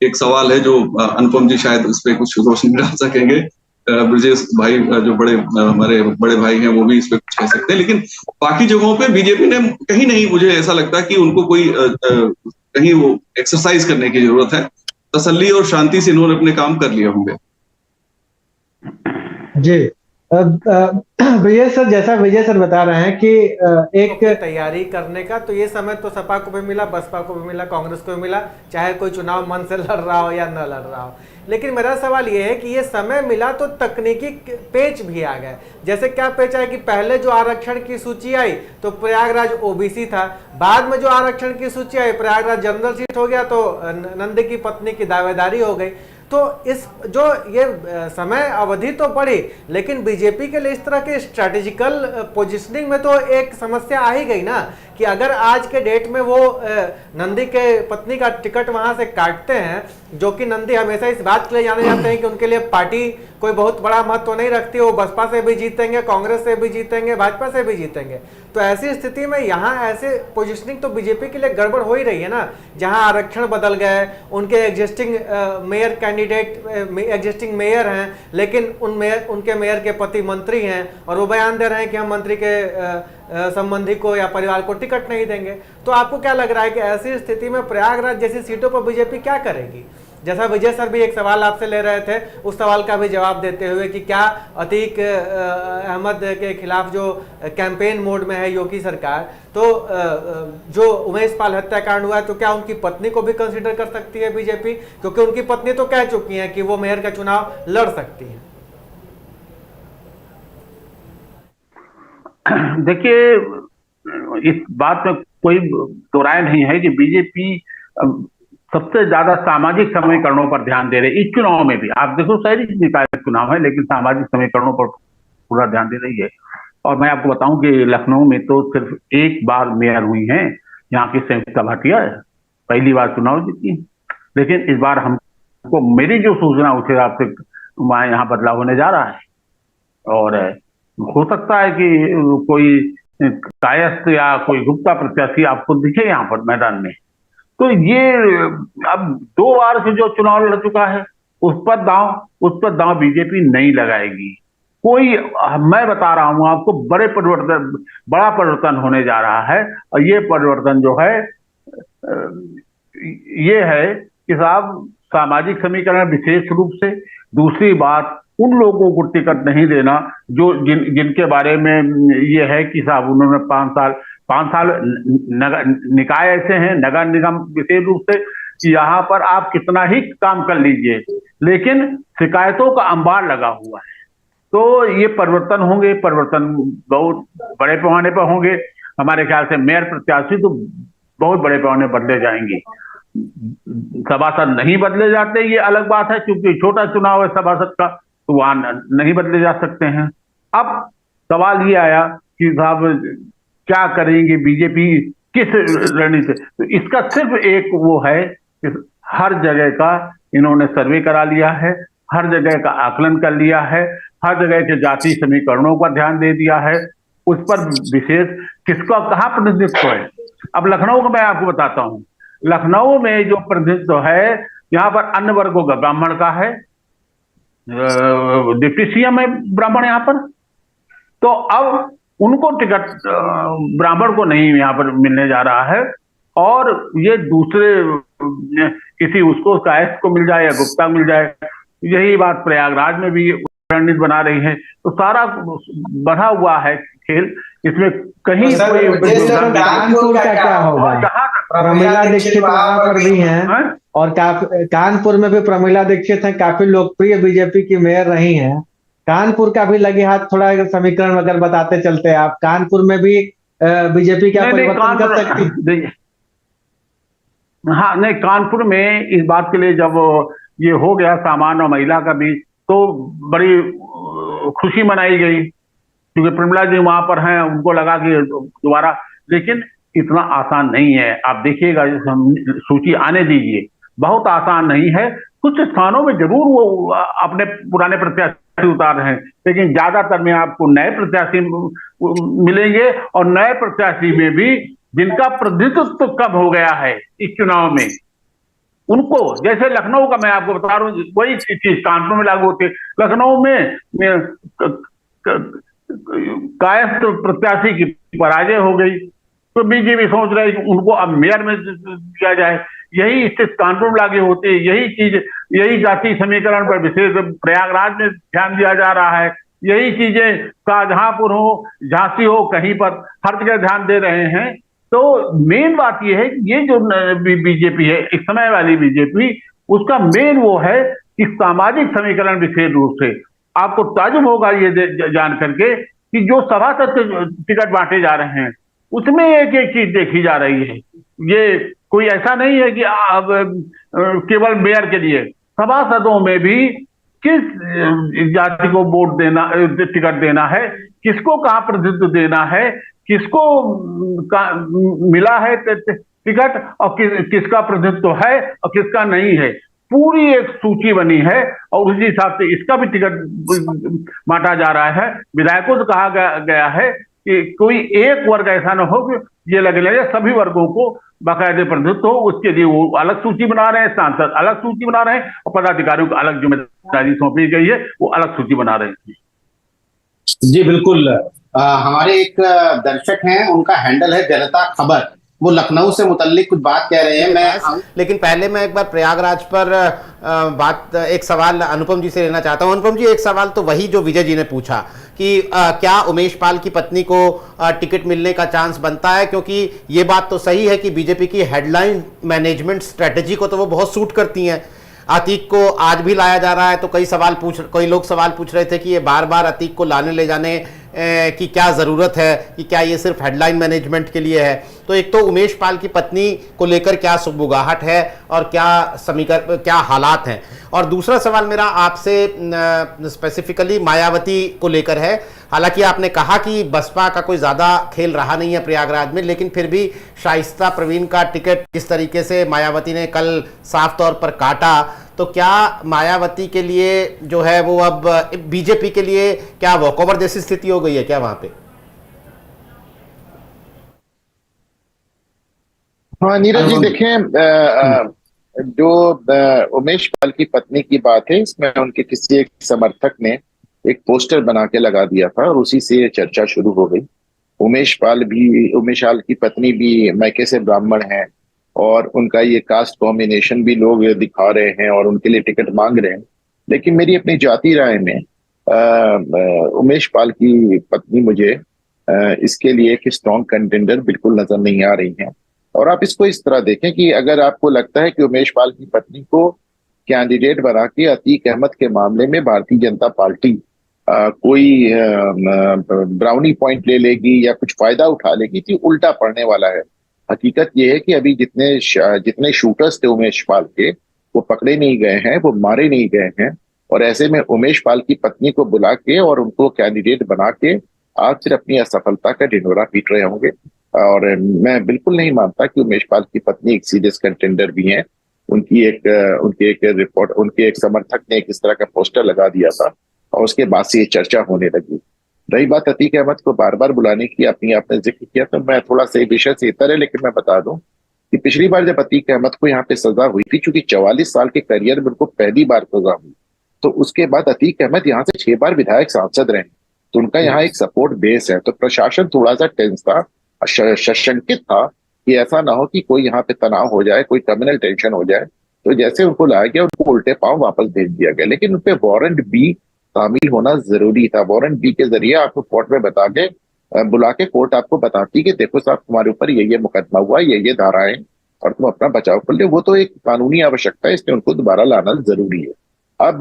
एक सवाल है, जो अनुपम जी शायद उस पर कुछ रोशनी डाल सकेंगे। ब्रजेश भाई जो हमारे बड़े भाई हैं, वो भी इस पे कुछ कह सकते हैं। लेकिन बाकी जगहों पे बीजेपी ने कहीं नहीं, मुझे ऐसा लगता है कि उनको कोई कहीं वो एक्सरसाइज करने की जरूरत है। तसल्ली और शांति से इन्होंने अपने काम कर लिए होंगे। जी विजय सर, जैसा विजय सर बता रहे हैं कि एक तैयारी करने का, तो ये समय तो सपा को भी मिला, बसपा को भी मिला, कांग्रेस को भी मिला, चाहे कोई चुनाव मन से लड़ रहा हो या न लड़ रहा हो। लेकिन मेरा सवाल ये है कि ये समय मिला तो तकनीकी पेच भी आ गए। जैसे क्या पेच आया कि पहले जो आरक्षण की सूची आई तो प्रयागराज ओबीसी था, बाद में जो आरक्षण की सूची आई प्रयागराज जनरल सीट हो गया, तो नंदी की पत्नी की दावेदारी हो गई। तो इस जो ये समय अवधि तो बढ़ी, लेकिन बीजेपी के लिए इस तरह के स्ट्रैटेजिकल पोजीशनिंग में तो एक समस्या आ ही गई ना, कि अगर आज के डेट में वो नंदी के पत्नी का टिकट वहां से काटते हैं, जो कि नंदी हमेशा इस बात के लिए जाने जाते हैं कि उनके लिए पार्टी कोई बहुत बड़ा महत्व नहीं रखती, वो बसपा से भी जीतेंगे, कांग्रेस से भी जीतेंगे, भाजपा से भी जीतेंगे। तो ऐसी स्थिति में यहाँ ऐसे पोजीशनिंग तो बीजेपी के लिए गड़बड़ हो ही रही है ना, जहाँ आरक्षण बदल गए, उनके existing mayor candidate existing mayor हैं, लेकिन उनके मेयर के पति मंत्री हैं, और वो बयान दे रहे हैं कि हम मंत्री के संबंधी को या परिवार को टिकट नहीं देंगे। तो आपको क्या लग रहा है कि ऐसी स्थिति में प्रयागराज जैसी सीटों पर बीजेपी क्या करेगी? जैसा विजय सर भी एक सवाल आपसे ले रहे थे, उस सवाल का भी जवाब देते हुए कि क्या अतीक अहमद के खिलाफ जो कैंपेन मोड में है योगी सरकार, तो जो उमेश पाल हत्याकांड हुआ है, तो क्या उनकी पत्नी को भी कंसीडर कर सकती है बीजेपी? क्योंकि उनकी पत्नी तो कह चुकी है कि वो मेयर का चुनाव लड़ सकती है। देखिए, इस बात में कोई दो राय नहीं है कि बीजेपी सबसे ज्यादा सामाजिक समीकरणों पर ध्यान दे रहे। इस चुनाव में भी आप देखो, शहरी निकाय चुनाव है, लेकिन सामाजिक समीकरणों पर पूरा ध्यान दे रही है। और मैं आपको बताऊं कि लखनऊ में तो सिर्फ एक बार मेयर हुई हैं यहाँ की संयुक्ता भाटिया, पहली बार चुनाव जीती। लेकिन इस बार हमको मेरी जो सूचना उसे आपसे वहां यहाँ बदलाव होने जा रहा है, और हो सकता है कि कोई कायस्थ या कोई गुप्ता प्रत्याशी आपको दिखे यहाँ पर मैदान में। तो ये अब 2 बार से जो चुनाव लड़ चुका है उस पर दांव बीजेपी नहीं लगाएगी। कोई, मैं बता रहा हूं आपको, बड़ा परिवर्तन होने जा रहा है। और ये परिवर्तन जो है ये है कि साहब, सामाजिक समीकरण विशेष रूप से। दूसरी बात, उन लोगों को टिकट नहीं देना जो जिनके बारे में ये है कि साहब उन्होंने 5 साल निकाय ऐसे हैं, नगर निगम विशेष रूप से, कि यहाँ पर आप कितना ही काम कर लीजिए लेकिन शिकायतों का अंबार लगा हुआ है। तो ये परिवर्तन होंगे, परिवर्तन बहुत बड़े पैमाने पर होंगे। हमारे ख्याल से मेयर प्रत्याशी तो बहुत बड़े पैमाने बदले जाएंगे। सभासद नहीं बदले जाते, ये अलग बात है, क्योंकि छोटा चुनाव है सभासद का, तो वहां नहीं बदले जा सकते हैं। अब सवाल ये आया कि साहब क्या करेंगे बीजेपी, किस रणनीति? तो इसका सिर्फ एक वो है कि हर जगह का इन्होंने सर्वे करा लिया है, हर जगह का आकलन कर लिया है, हर जगह के जाति समीकरणों पर ध्यान दे दिया है, उस पर विशेष किसका कहाँ प्रतिनिधित्व है। अब लखनऊ का मैं आपको बताता हूँ, लखनऊ में जो प्रतिनिधित्व है यहाँ पर अन्य वर्गों का, ब्राह्मण का है, डिप्टी सीएम है ब्राह्मण यहाँ पर, तो अब उनको टिकट ब्राह्मण को नहीं यहाँ पर मिलने जा रहा है, और ये दूसरे किसी उसको कायस्थ को मिल जाए या गुप्ता मिल जाए, यही बात प्रयागराज में भी रणनीति बना रही है। तो सारा बना हुआ है खेल, इसमें कहीं कोई कानपुर का क्या होगा? प्रमिला दीक्षित वहां पर भी हैं और कानपुर में भी प्रमिला दीक्षित हैं, काफी लोकप्रिय बीजेपी की मेयर रही हैं। कानपुर का भी लगे हाथ थोड़ा समीकरण अगर बताते चलते आप, कानपुर में भी बीजेपी क्या परिवर्तन कर सकती? हाँ नहीं, कानपुर में इस बात के लिए जब ये हो गया सामान्य और महिला का भी, तो बड़ी खुशी मनाई गई, क्योंकि प्रमिला जी वहां पर हैं, उनको लगा कि दोबारा, लेकिन इतना आसान नहीं है। आप देखिएगा, सूची आने दीजिए, बहुत आसान नहीं है। कुछ स्थानों में जरूर वो अपने पुराने प्रत्याशी उतार रहे हैं, लेकिन ज्यादातर में आपको नए प्रत्याशी मिलेंगे, और नए प्रत्याशी में भी जिनका प्रतिनिधित्व कम हो गया है इस चुनाव में, उनको, जैसे लखनऊ का मैं आपको बता रहा हूँ, वही चीज कानपुर में लागू होती है। लखनऊ में कायस्थ प्रत्याशी की पराजय हो गई, तो बीजेपी सोच रही है कि उनको अब मेयर में दिया जाए। यही स्थिति कानपुर में लागू होती है, यही चीज, यही जाति समीकरण पर विशेष प्रयागराज में ध्यान दिया जा रहा है, यही चीजें शाहजहांपुर हो, झांसी हो, कहीं पर हर जगह ध्यान दे रहे हैं। तो मेन बात यह है कि ये जो बीजेपी है, इस समय वाली बीजेपी, उसका मेन वो है कि सामाजिक समीकरण विशेष रूप से आपको ताजुब होगा ये जान करके कि जो सभासद टिकट बांटे जा रहे हैं उसमें एक एक चीज देखी जा रही है। ये कोई ऐसा नहीं है कि अब केवल मेयर के लिए, सभासदों में भी किस जाति को वोट देना, टिकट देना है, किसको कहाँ प्रतिनिधित्व देना है, किसको मिला है टिकट, और किसका प्रतिनिधित्व है और किसका नहीं है, पूरी एक सूची बनी है, और उसी हिसाब से इसका भी टिकट बांटा जा रहा है। विधायकों से कहा गया है कि कोई एक वर्ग ऐसा न हो कि ये लगे, सभी वर्गों को बाकायदे प्रतिनिधित्व हो, उसके लिए वो अलग सूची बना रहे हैं, सांसद अलग सूची बना रहे हैं, और पदाधिकारियों को अलग जिम्मेदारी सौंपी गई है, वो अलग सूची बना रहे हैं। जी बिल्कुल। हमारे एक दर्शक हैं, उनका हैंडल है जनता खबर, वो लखनऊ से मुतल्लिक कुछ बात कह रहे हैं। लेकिन पहले मैं एक बार प्रयागराज पर एक सवाल अनुपम जी से लेना चाहता हूं। अनुपम जी, एक सवाल तो वही जो विजय जी ने पूछा कि क्या उमेश पाल की पत्नी को टिकट मिलने का चांस बनता है, क्योंकि ये बात तो सही है कि बीजेपी की हेडलाइन मैनेजमेंट स्ट्रेटेजी को तो वो बहुत सूट करती हैं। अतीक को आज भी लाया जा रहा है, तो कई लोग सवाल पूछ रहे थे कि ये बार बार अतीक को लाने ले जाने की क्या ज़रूरत है, कि क्या ये सिर्फ हेडलाइन मैनेजमेंट के लिए है। तो एक तो उमेश पाल की पत्नी को लेकर क्या सुगबुगाहट है और क्या हालात हैं, और दूसरा सवाल मेरा आपसे स्पेसिफिकली मायावती को लेकर है। हालांकि आपने कहा कि बसपा का कोई ज़्यादा खेल रहा नहीं है प्रयागराज में, लेकिन फिर भी शाइस्ता प्रवीण का टिकट जिस तरीके से मायावती ने कल साफ तौर पर काटा, तो क्या मायावती के लिए जो है वो अब बीजेपी के लिए क्या वॉकओवर जैसी स्थिति हो गई है क्या वहां पे? हाँ नीरज जी, देखें, जो उमेश पाल की पत्नी की बात है, इसमें उनके किसी एक समर्थक ने एक पोस्टर बना के लगा दिया था और उसी से चर्चा शुरू हो गई। उमेश पाल की पत्नी भी मैके से ब्राह्मण है, और उनका ये कास्ट कॉम्बिनेशन भी लोग दिखा रहे हैं और उनके लिए टिकट मांग रहे हैं। लेकिन मेरी अपनी जाती राय में उमेश पाल की पत्नी मुझे इसके लिए एक स्ट्रॉन्ग कंटेंडर बिल्कुल नजर नहीं आ रही हैं। और आप इसको इस तरह देखें कि अगर आपको लगता है कि उमेश पाल की पत्नी को कैंडिडेट बना के अतीक अहमद के मामले में भारतीय जनता पार्टी कोई ब्राउनी पॉइंट ले लेगी या कुछ फायदा उठा लेगी, तो उल्टा पड़ने वाला है। हकीकत यह है कि अभी जितने शूटर्स थे उमेश पाल के, वो पकड़े नहीं गए हैं, वो मारे नहीं गए हैं, और ऐसे में उमेश पाल की पत्नी को बुला के और उनको कैंडिडेट बना के आज फिर अपनी असफलता का ढिंढोरा पीट रहे होंगे। और मैं बिल्कुल नहीं मानता कि उमेश पाल की पत्नी एक सीरियस कंटेंडर भी हैं। उनके एक रिपोर्ट, उनके एक समर्थक ने इस तरह का पोस्टर लगा दिया था और उसके बाद से ये चर्चा होने लगी। रही बात अतीक अहमद को बार बार बुलाने की, अपनी आपने जिक्र किया, तो मैं थोड़ा सा विषय से इतर है, लेकिन मैं बता दूं कि पिछली बार जब अतीक अहमद को यहाँ पे सजा हुई थी, चूंकि 44 साल के करियर में उनको पहली बार सजा हुई, तो उसके बाद अतीक अहमद यहाँ से 6 बार विधायक सांसद रहे, तो उनका यहाँ एक सपोर्ट बेस है। तो प्रशासन थोड़ा सा टेंस था, सशंकित था कि ऐसा ना हो कि कोई यहाँ पे तनाव हो जाए, कोई क्रिमिनल टेंशन हो जाए। तो जैसे उनको लाया गया, उनको उल्टे पांव वापस भेज दिया गया, लेकिन उनपे वारंट बी शामिल होना जरूरी था। वारंट बी के जरिए आपको कोर्ट में बता के बुला के कोर्ट आपको बताती कि देखो साहब, तुम्हारे ऊपर ये मुकदमा हुआ, ये धाराएं, और तुम अपना बचाव कर ले। वो तो एक कानूनी आवश्यकता है, इसलिए उनको दोबारा लाना जरूरी है। अब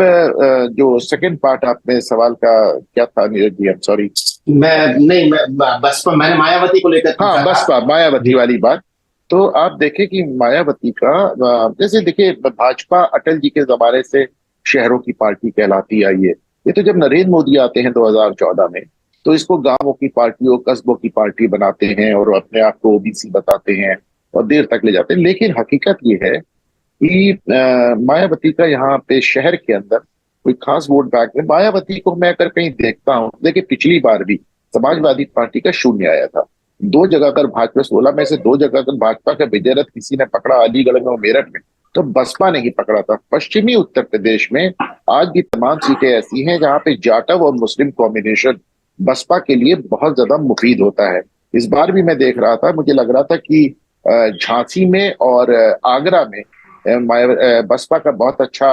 जो सेकंड पार्ट आपने सवाल का क्या था नीरज जी? सॉरी, बसपा, मैंने मायावती को लेकर, हाँ बसपा मायावती वाली बात। तो आप देखें कि मायावती का, जैसे देखिए भाजपा अटल जी के जमाने से शहरों की पार्टी कहलाती आई है। ये तो जब नरेंद्र मोदी आते हैं 2014 में, तो इसको गांवों की पार्टी, कस्बों की पार्टी बनाते हैं और अपने आप को ओबीसी बताते हैं और देर तक ले जाते हैं। लेकिन हकीकत ये है कि मायावती का यहाँ पे शहर के अंदर कोई खास वोट बैंक में, मायावती को मैं अगर कहीं देखता हूँ, देखिए पिछली बार भी समाजवादी पार्टी का 0 आया था। 2 जगह अगर भाजपा 16 में से 2 जगह अगर भाजपा का विजय रथ किसी ने पकड़ा, अलीगढ़ में और मेरठ में, तो बसपा नहीं पकड़ा था। पश्चिमी उत्तर प्रदेश में आज भी तमाम सीटें ऐसी हैं जहां पे जाटव और मुस्लिम कॉम्बिनेशन बसपा के लिए बहुत ज्यादा मुफीद होता है। इस बार भी मैं देख रहा था, मुझे लग रहा था कि झांसी में और आगरा में बसपा का बहुत अच्छा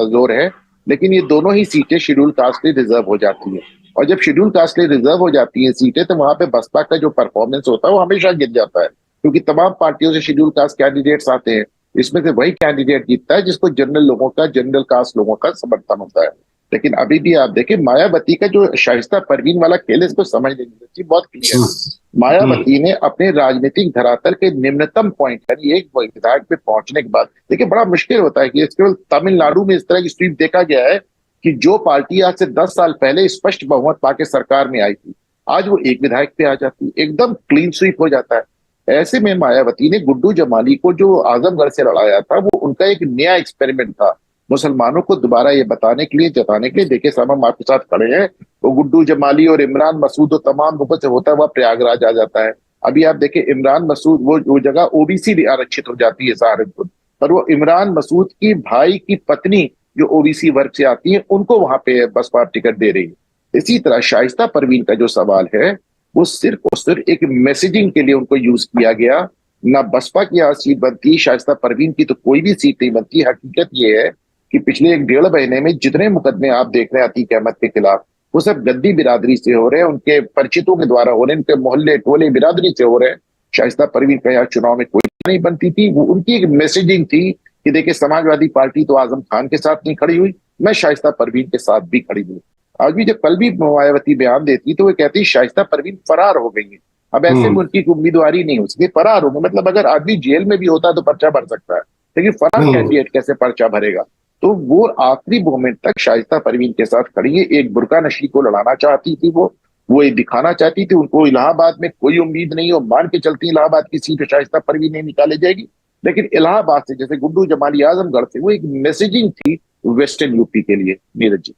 जोर है, लेकिन ये दोनों ही सीटें शेड्यूल कास्ट के रिजर्व हो जाती है। और जब शेड्यूल कास्ट के रिजर्व हो जाती है सीटें, तो वहां पे बसपा का जो परफॉर्मेंस होता है वो हमेशा गिर जाता है, क्योंकि तमाम पार्टियों से शेड्यूल कास्ट कैंडिडेट्स आते हैं। इसमें से वही कैंडिडेट जीतता है जिसको जनरल कास्ट लोगों का समर्थन होता है। लेकिन अभी भी आप देखें, मायावती का जो शाइस्ता परवीन वाला खेल है, इसको समझ लेंगे बहुत क्लियर है। मायावती ने अपने राजनीतिक धरातल के निम्नतम पॉइंट, यानी एक विधायक पे पहुंचने के बाद, देखिए बड़ा मुश्किल होता है कि केवल तमिलनाडु में इस तरह की स्वीप देखा गया है कि जो पार्टी आज से 10 साल पहले स्पष्ट बहुमत पाके सरकार में आई थी, आज वो एक विधायक पे आ जाती है, एकदम क्लीन स्वीप हो जाता है। ऐसे में मायावती ने गुड्डू जमाली को जो आजमगढ़ से लड़ाया था, वो उनका एक नया एक्सपेरिमेंट था, मुसलमानों को दोबारा ये बताने के लिए, जताने के लिए। देखिए साहब, हम आपके साथ खड़े हैं। वो गुड्डू जमाली और इमरान मसूद और तमाम लोगों से होता है, वह प्रयागराज आ जाता है। अभी आप देखिए इमरान मसूद, वो जगह ओबीसी आरक्षित हो जाती है सहारनपुर, पर वो इमरान मसूद की भाई की पत्नी जो ओबीसी वर्ग से आती है, उनको वहां पे बसपा टिकट दे रही है। इसी तरह शाइस्ता परवीन का जो सवाल है, वो सिर्फ और सिर्फ एक मैसेजिंग के लिए उनको यूज किया गया। ना बसपा की यहाँ सीट बनती, शाइस्ता परवीन की तो कोई भी सीट नहीं बनती। हकीकत ये है कि पिछले 1.5 महीने में जितने मुकदमे आप देख रहे हैं अतीक अहमद के खिलाफ, वो सब गद्दी बिरादरी से हो रहे हैं, उनके परिचितों के द्वारा हो रहे हैं, उनके मोहल्ले टोले बिरादरी से हो रहे हैं। शाइस्ता परवीन का यहाँ चुनाव में कोई नहीं बनती थी। वो उनकी एक मैसेजिंग थी कि देखिए समाजवादी पार्टी तो आजम खान के साथ नहीं खड़ी हुई, मैं शाइस्ता परवीन के साथ भी खड़ी हुई। आज भी जब कल भी मायावती बयान देती तो वो कहती शाइस्ता परवीन फरार हो गई है। अब ऐसे में उनकी उम्मीदवारी नहीं हो सकती, फरार हो गई मतलब अगर आदमी जेल में भी होता तो पर्चा भर सकता है, लेकिन फरार कैंडिडेट कैसे पर्चा भरेगा? तो वो आखिरी मोमेंट तक शाइस्ता परवीन के साथ खड़ी है। एक बुरका नशी को लड़ाना चाहती थी, वो ये दिखाना चाहती थी उनको इलाहाबाद में कोई उम्मीद नहीं हो, मान के चलती इलाहाबाद की सीट शाइस्ता परवीन नहीं निकाले जाएगी। लेकिन इलाहाबाद से, जैसे गुड्डू जमाली आजमगढ़ से, वो एक मैसेजिंग थी वेस्टर्न यूपी के लिए। नीरज जी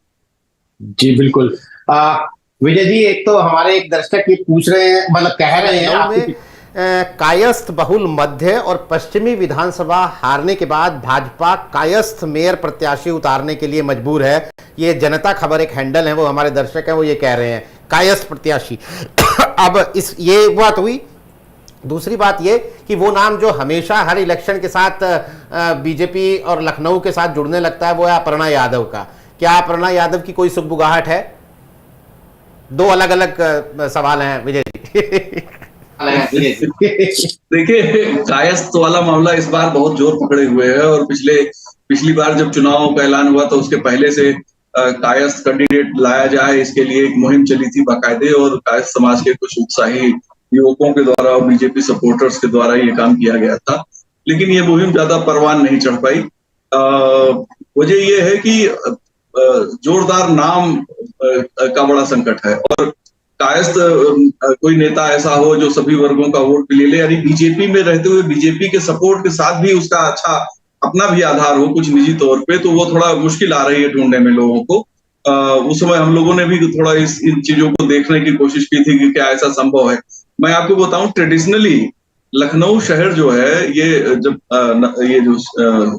जी बिल्कुल। विजय जी, एक तो हमारे एक दर्शक ये पूछ रहे हैं, मतलब कह रहे हैं कायस्थ बहुल मध्य और पश्चिमी विधानसभा हारने के बाद भाजपा कायस्थ मेयर प्रत्याशी उतारने के लिए मजबूर है। ये जनता खबर एक हैंडल है, वो हमारे दर्शक हैं, वो ये कह रहे हैं कायस्थ प्रत्याशी। अब ये बात हुई। दूसरी बात ये कि वो नाम जो हमेशा हर इलेक्शन के साथ बीजेपी और लखनऊ के साथ जुड़ने लगता है, वो है अपर्णा यादव का। क्या अपर्णा यादव की कोई सुगबुगाहट है? 2 अलग अलग सवाल हैं विजय जी। देखिए, कायस्थ वाला मामला इस बार बहुत जोर पकड़े हुए है और पिछली बार जब चुनाव का ऐलान हुआ तो उसके पहले से कायस्थ कैंडिडेट लाया जाए, इसके लिए एक मुहिम चली थी बाकायदे, और कायस्थ समाज के कुछ उत्साही युवकों के द्वारा और बीजेपी सपोर्टर्स के द्वारा ये काम किया गया था। लेकिन ये मुहिम ज्यादा परवान नहीं चढ़ पाई। वजह ये है कि जोरदार नाम का बड़ा संकट है, और कायस्थ कोई नेता ऐसा हो जो सभी वर्गों का वोट ले ले, यानी बीजेपी में रहते हुए बीजेपी के सपोर्ट के साथ भी उसका अच्छा अपना भी आधार हो कुछ निजी तौर पे, तो वो थोड़ा मुश्किल आ रही है ढूंढने में लोगों को। उस समय हम लोगों ने भी थोड़ा इन चीजों को देखने की कोशिश की थी कि क्या ऐसा संभव है। मैं आपको बताऊं, ट्रेडिशनली लखनऊ शहर जो है, ये जब ये जो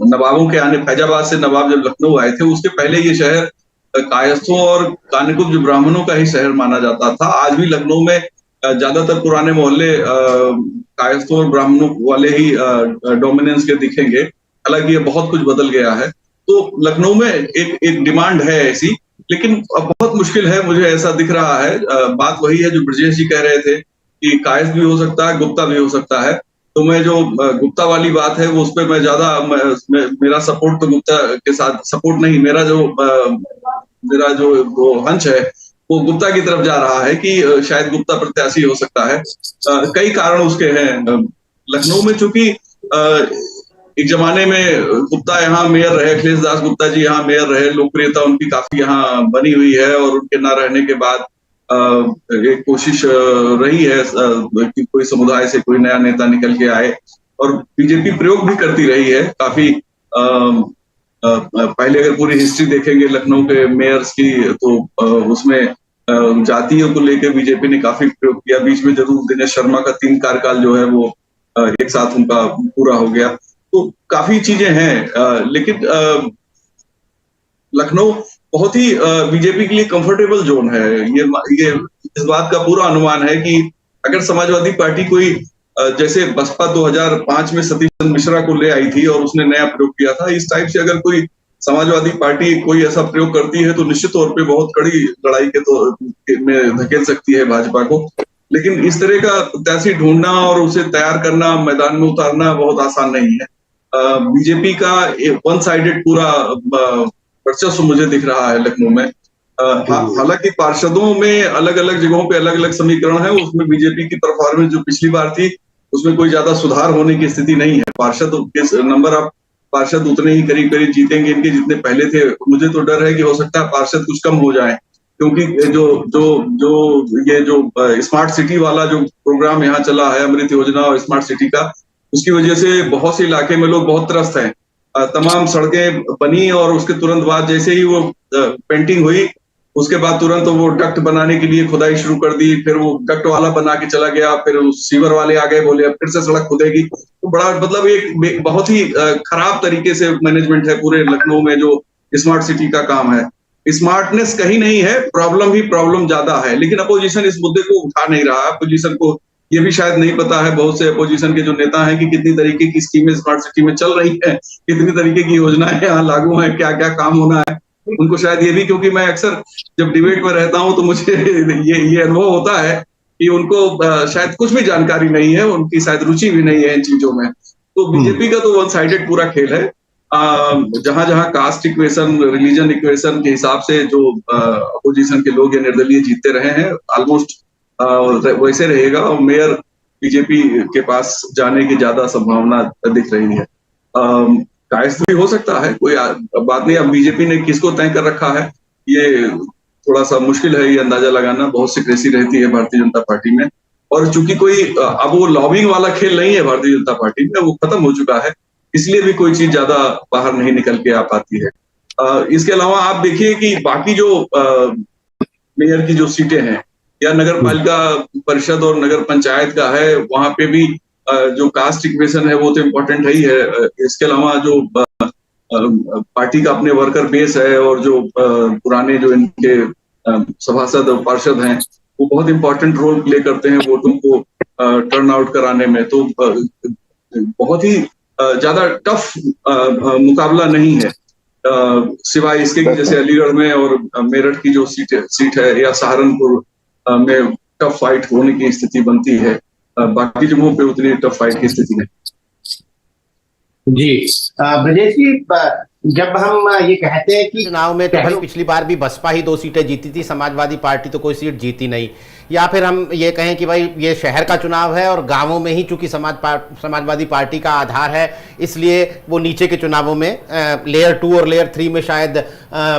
नवाबों के आने, फैजाबाद से नवाब जब लखनऊ आए थे, उसके पहले ये शहर कायस्थों और कानिकुब्ज ब्राह्मणों का ही शहर माना जाता था। आज भी लखनऊ में ज्यादातर पुराने मोहल्ले कायस्थों और ब्राह्मणों वाले ही डोमिनेंस के दिखेंगे, हालांकि ये बहुत कुछ बदल गया है। तो लखनऊ में एक डिमांड है ऐसी, लेकिन बहुत मुश्किल है, मुझे ऐसा दिख रहा है। बात वही है जो ब्रजेश जी कह रहे थे कि कायस्थ भी हो सकता है, गुप्ता भी हो सकता है। तो मैं जो गुप्ता वाली बात है वो उस पर मैं ज्यादा मेरा सपोर्ट तो गुप्ता के साथ सपोर्ट नहीं, मेरा जो वो हंच है वो गुप्ता की तरफ जा रहा है कि शायद गुप्ता प्रत्याशी हो सकता है। कई कारण उसके हैं। लखनऊ में चूंकि एक जमाने में गुप्ता यहाँ मेयर रहे, अखिलेश दास गुप्ता जी यहाँ मेयर रहे, लोकप्रियता उनकी काफी यहाँ बनी हुई है, और उनके ना रहने के बाद एक कोशिश रही है कि कोई समुदाय से कोई नया नेता निकल के आए, और बीजेपी प्रयोग भी करती रही है काफी। पहले अगर पूरी हिस्ट्री देखेंगे लखनऊ के मेयर्स की, तो उसमें जातियों को लेकर बीजेपी ने काफी प्रयोग किया। बीच में जरूर दिनेश शर्मा का 3 कार्यकाल जो है वो एक साथ उनका पूरा हो गया, तो काफी चीजें हैं। लेकिन लखनऊ बहुत ही बीजेपी के लिए कंफर्टेबल जोन है। ये इस बात का पूरा अनुमान है कि अगर समाजवादी पार्टी कोई जैसे बसपा 2005 में सतीश चंद्र मिश्रा को ले आई थी और उसने नया प्रयोग किया था, इस टाइप से अगर कोई समाजवादी पार्टी कोई ऐसा प्रयोग करती है तो निश्चित तौर पे बहुत कड़ी लड़ाई के में धकेल सकती है भाजपा को। लेकिन इस तरह का प्रत्याशी ढूंढना और उसे तैयार करना, मैदान में उतारना बहुत आसान नहीं है। बीजेपी का वन साइडेड पूरा वर्चस्व मुझे दिख रहा है लखनऊ में। हालांकि पार्षदों में अलग अलग जगहों पे अलग अलग समीकरण है, उसमें बीजेपी की परफॉर्मेंस जो पिछली बार थी उसमें कोई ज्यादा सुधार होने की स्थिति नहीं है। पार्षद के नंबर ऑफ पार्षद उतने ही करीब करीब जीतेंगे इनके जितने पहले थे। मुझे तो डर है कि हो सकता है पार्षद कुछ कम हो जाए, क्योंकि जो स्मार्ट सिटी वाला जो प्रोग्राम यहाँ चला है, अमृत योजना और स्मार्ट सिटी का, उसकी वजह से बहुत से इलाके में लोग बहुत त्रस्त हैं। तमाम सड़कें बनी और उसके तुरंत बाद जैसे ही वो पेंटिंग हुई, उसके बाद तुरंत वो डक्ट बनाने के लिए खुदाई शुरू कर दी, फिर वो डक्ट वाला बना के चला गया, फिर सीवर वाले आ गए, बोले अब फिर से सड़क खुदेगी। तो बड़ा मतलब एक बहुत ही खराब तरीके से मैनेजमेंट है पूरे लखनऊ में जो स्मार्ट सिटी का काम है। स्मार्टनेस कहीं नहीं है, प्रॉब्लम ज्यादा है, लेकिन अपोजिशन इस मुद्दे को उठा नहीं रहा। अपोजिशन को ये भी शायद नहीं पता है, बहुत से अपोजिशन के जो नेता हैं, कि कितनी तरीके की स्कीमें स्मार्ट सिटी में चल रही है, कितनी तरीके की योजनाएं यहाँ लागू हैं, क्या क्या काम होना है। उनको शायद ये भी, क्योंकि मैं अक्सर जब डिबेट में रहता हूं तो मुझे ये अनुभव होता है कि उनको शायद कुछ भी जानकारी नहीं है, उनकी शायद रुचि भी नहीं है इन चीजों में। तो बीजेपी का तो वन साइडेड पूरा खेल है। जहां जहां कास्ट इक्वेशन, रिलीजन इक्वेशन के हिसाब से जो अपोजिशन के लोग या निर्दलीय जीतते रहे हैं, ऑलमोस्ट वैसे रहेगा, और मेयर बीजेपी के पास जाने की ज्यादा संभावना दिख रही है। कायस्थ भी हो सकता है, कोई बात नहीं। अब बीजेपी ने किसको तय कर रखा है ये थोड़ा सा मुश्किल है ये अंदाजा लगाना, बहुत सिक्रेसी रहती है भारतीय जनता पार्टी में। और चूंकि कोई अब वो लॉबिंग वाला खेल नहीं है भारतीय जनता पार्टी में, वो खत्म हो चुका है, इसलिए भी कोई चीज ज्यादा बाहर नहीं निकल के आ पाती है। इसके अलावा आप देखिए कि बाकी जो मेयर की जो सीटें हैं या नगर पालिका परिषद और नगर पंचायत का है, वहां पे भी जो कास्ट इक्वेशन है वो तो इम्पोर्टेंट है ही है। इसके अलावा जो पार्टी का अपने वर्कर बेस है और जो पुराने जो इनके सभासद और पार्षद हैं, वो बहुत इंपॉर्टेंट रोल प्ले करते हैं वोटों को टर्न आउट कराने में। तो बहुत ही ज्यादा टफ मुकाबला नहीं है, सिवाय इसके कि जैसे अलीगढ़ में और मेरठ की जो सीट है या सहारनपुर में टफ फाइट होने की स्थिति बनती है, बाकी जगहों पे उतनी टफ फाइट की स्थिति नहीं। जी ब्रजेश जी, जब हम ये कहते हैं कि चुनाव में तो भाई पिछली बार भी बसपा ही 2 सीटें जीती थी, समाजवादी पार्टी तो कोई सीट जीती नहीं, या फिर हम ये कहें कि भाई ये शहर का चुनाव है और गांवों में ही चूंकि समाजवादी पार्टी का आधार है, इसलिए वो नीचे के चुनावों में लेयर 2 और लेयर 3 में शायद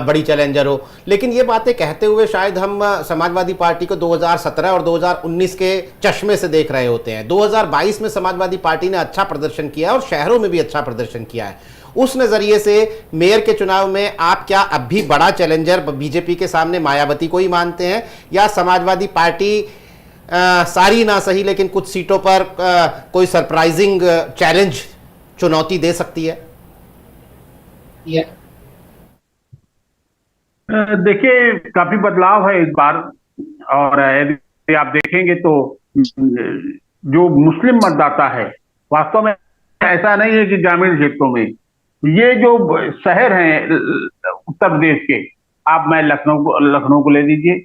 बड़ी चैलेंजर हो। लेकिन ये बातें कहते हुए शायद हम समाजवादी पार्टी को 2017 और 2019 के चश्मे से देख रहे होते हैं। 2022 में समाजवादी पार्टी ने अच्छा प्रदर्शन किया और शहरों में भी अच्छा प्रदर्शन किया है, उस नजरिए से मेयर के चुनाव में आप क्या अब भी बड़ा चैलेंजर बीजेपी के सामने मायावती को ही मानते हैं, या समाजवादी पार्टी सारी ना सही लेकिन कुछ सीटों पर कोई सरप्राइजिंग चैलेंज चुनौती दे सकती है? देखिए, काफी बदलाव है इस बार, और यदि आप देखेंगे तो जो मुस्लिम मतदाता है, वास्तव में ऐसा नहीं है कि ग्रामीण क्षेत्रों में, ये जो शहर हैं उत्तर प्रदेश के, आप मैं लखनऊ को ले लीजिए,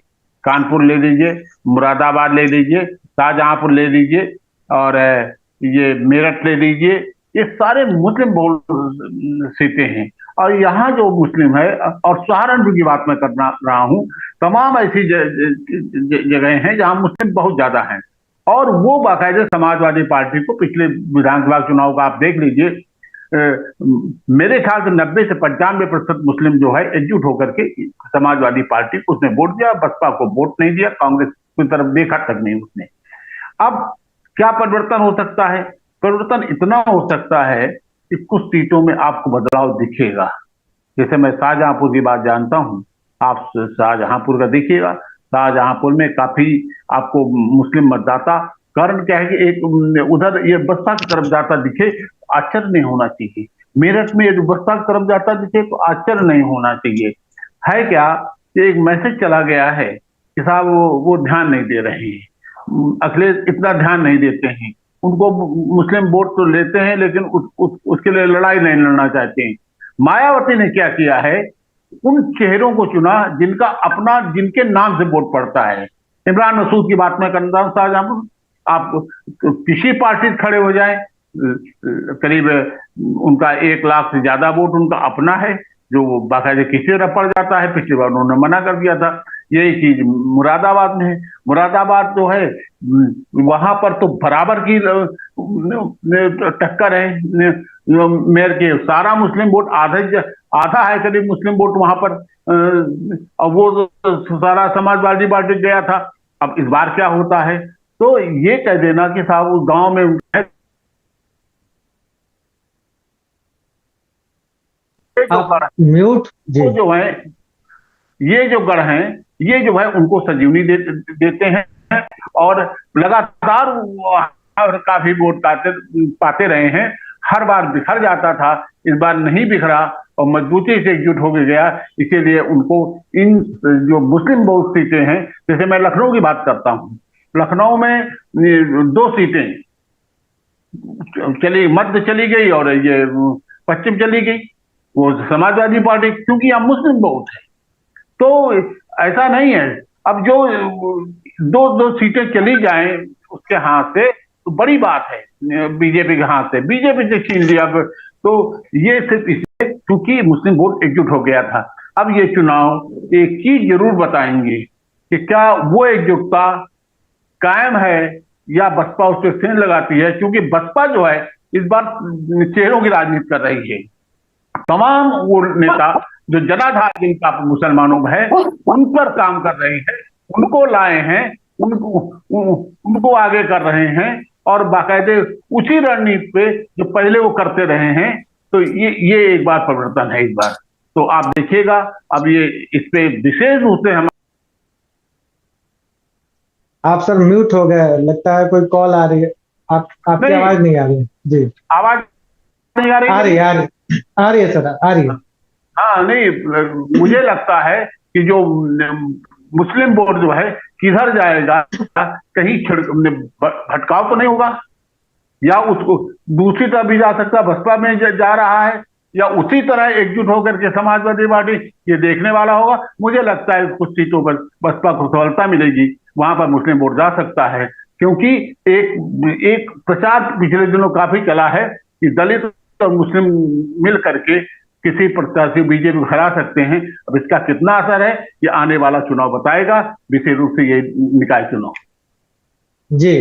कानपुर ले लीजिए, मुरादाबाद ले लीजिए, शाहजहांपुर ले लीजिए, और ये मेरठ ले लीजिए, ये सारे मुस्लिम बहुल सीटें हैं। और यहाँ जो मुस्लिम है, और सहारनपुर की बात मैं करना रहा हूँ, तमाम ऐसी जगह हैं जहाँ मुस्लिम बहुत ज्यादा हैं, और वो बाकायदे समाजवादी पार्टी को पिछले विधानसभा चुनाव का आप देख लीजिए, मेरे ख्याल से 90 से 95% मुस्लिम जो है एकजुट होकर के समाजवादी पार्टी को उसने वोट दिया, बसपा को वोट नहीं दिया, कांग्रेस की तरफ देखा तक नहीं उसने। अब क्या परिवर्तन हो सकता है? परिवर्तन इतना हो सकता है कि कुछ सीटों में आपको बदलाव दिखेगा। जैसे मैं शाहजहांपुर की बात जानता हूं, आप शाहजहांपुर का देखिएगा, शाहजहांपुर में काफी आपको मुस्लिम मतदाता, कारण क्या है कि एक उधर ये बसपा की तरफ जाता दिखे, आश्चर्य नहीं होना चाहिए। मेरठ में यदि बसपा की तरफ जाता दिखे तो आश्चर्य नहीं होना चाहिए। है क्या, एक मैसेज चला गया है कि साहब वो ध्यान नहीं दे रहे हैं, अखिलेश इतना ध्यान नहीं देते हैं, उनको मुस्लिम वोट तो लेते हैं लेकिन उसके लिए लड़ाई नहीं लड़ना चाहते हैं। मायावती ने क्या किया है, उन चेहरों को चुना जिनका अपना, जिनके नाम से वोट पड़ता है। इमरान मसूद की बात मैं करता हूँ शाहजहांपुर, आप किसी पार्टी से खड़े हो जाए, करीब उनका 1 लाख से ज्यादा वोट उनका अपना है, जो बाकायदे किसी तरह पड़ जाता है। पिछली बार उन्होंने मना कर दिया था। यही चीज मुरादाबाद में है। मुरादाबाद जो है, वहां पर तो बराबर की टक्कर है मेयर के, सारा मुस्लिम वोट आधा है करीब मुस्लिम वोट वहां पर, और वो सारा समाजवादी पार्टी गया था। अब इस बार क्या होता है, तो ये कह देना कि साहब उस गांव में म्यूट जी, जो है ये जो गढ़ हैं, ये जो है उनको संजीवनी देते हैं, और लगातार काफी वोट पाते रहे हैं। हर बार बिखर जाता था, इस बार नहीं बिखरा और मजबूती से एकजुट हो गया। इसीलिए उनको इन जो मुस्लिम बहुल सीटें हैं, जैसे मैं लखनऊ की बात करता हूँ, लखनऊ में 2 सीटें चली, मध्य चली गई और ये पश्चिम चली गई, वो समाजवादी पार्टी, क्योंकि यहाँ मुस्लिम बहुत है। तो ऐसा नहीं है, अब जो 2 सीटें चली जाएं उसके हाथ से तो बड़ी बात है, बीजेपी के हाथ से, बीजेपी ने छीन लिया। तो ये सिर्फ इसलिए क्योंकि मुस्लिम वोट एकजुट हो गया था। अब ये चुनाव एक चीज जरूर बताएंगे कि क्या वो एकजुटता कायम है या बसपा उस पर सेंध लगाती है, क्योंकि बसपा जो है इस बार चेहरों की राजनीति कर रही है। तमाम वो नेता जो जनाधार जिनका मुसलमानों में है, उन पर काम कर रहे हैं, उनको लाए हैं, उनको आगे कर रहे हैं, और बाकायदे उसी रणनीति पे जो पहले वो करते रहे हैं। तो ये एक बार परिवर्तन है इस बार। तो आप देखिएगा, अब ये इस पे विशेष रूप से हम, आप सर म्यूट हो गए, लगता है कोई कॉल आ रही है, आपकी आवाज नहीं आ रही है जी। आवाज नहीं आ रही? आ रही है सर, आ रही है। हाँ, नहीं, मुझे लगता है कि जो मुस्लिम वोट जो है किधर जाएगा, कहीं भटकाव तो नहीं होगा, या उसको दूसरी तरफ भी जा सकता, बसपा में जा रहा है, या उसी तरह एकजुट होकर के समाजवादी पार्टी, ये देखने वाला होगा। मुझे लगता है कुछ सीटों पर बसपा को सफलता मिलेगी, वहां पर मुस्लिम वोट जा सकता है, क्योंकि एक प्रचार पिछले दिनों काफी चला है कि दलित और मुस्लिम मिल करके किसी प्रत्याशी बीजेपी को हरा सकते हैं। अब इसका कितना असर है, ये आने वाला चुनाव बताएगा, विशेष रूप से ये निकाय चुनाव। जी,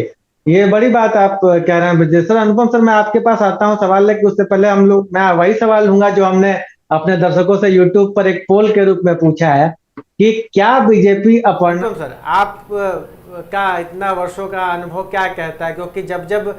ये बड़ी बात आप कह रहे हैं विजय सर। अनुपम सर, मैं आपके पास आता हूँ सवाल लेके, उससे पहले मैं वही सवाल लूंगा जो हमने अपने दर्शकों से यूट्यूब पर एक पोल के रूप में पूछा है कि क्या बीजेपी सर, आप का इतना वर्षों का अनुभव क्या कहता है? क्योंकि जब जब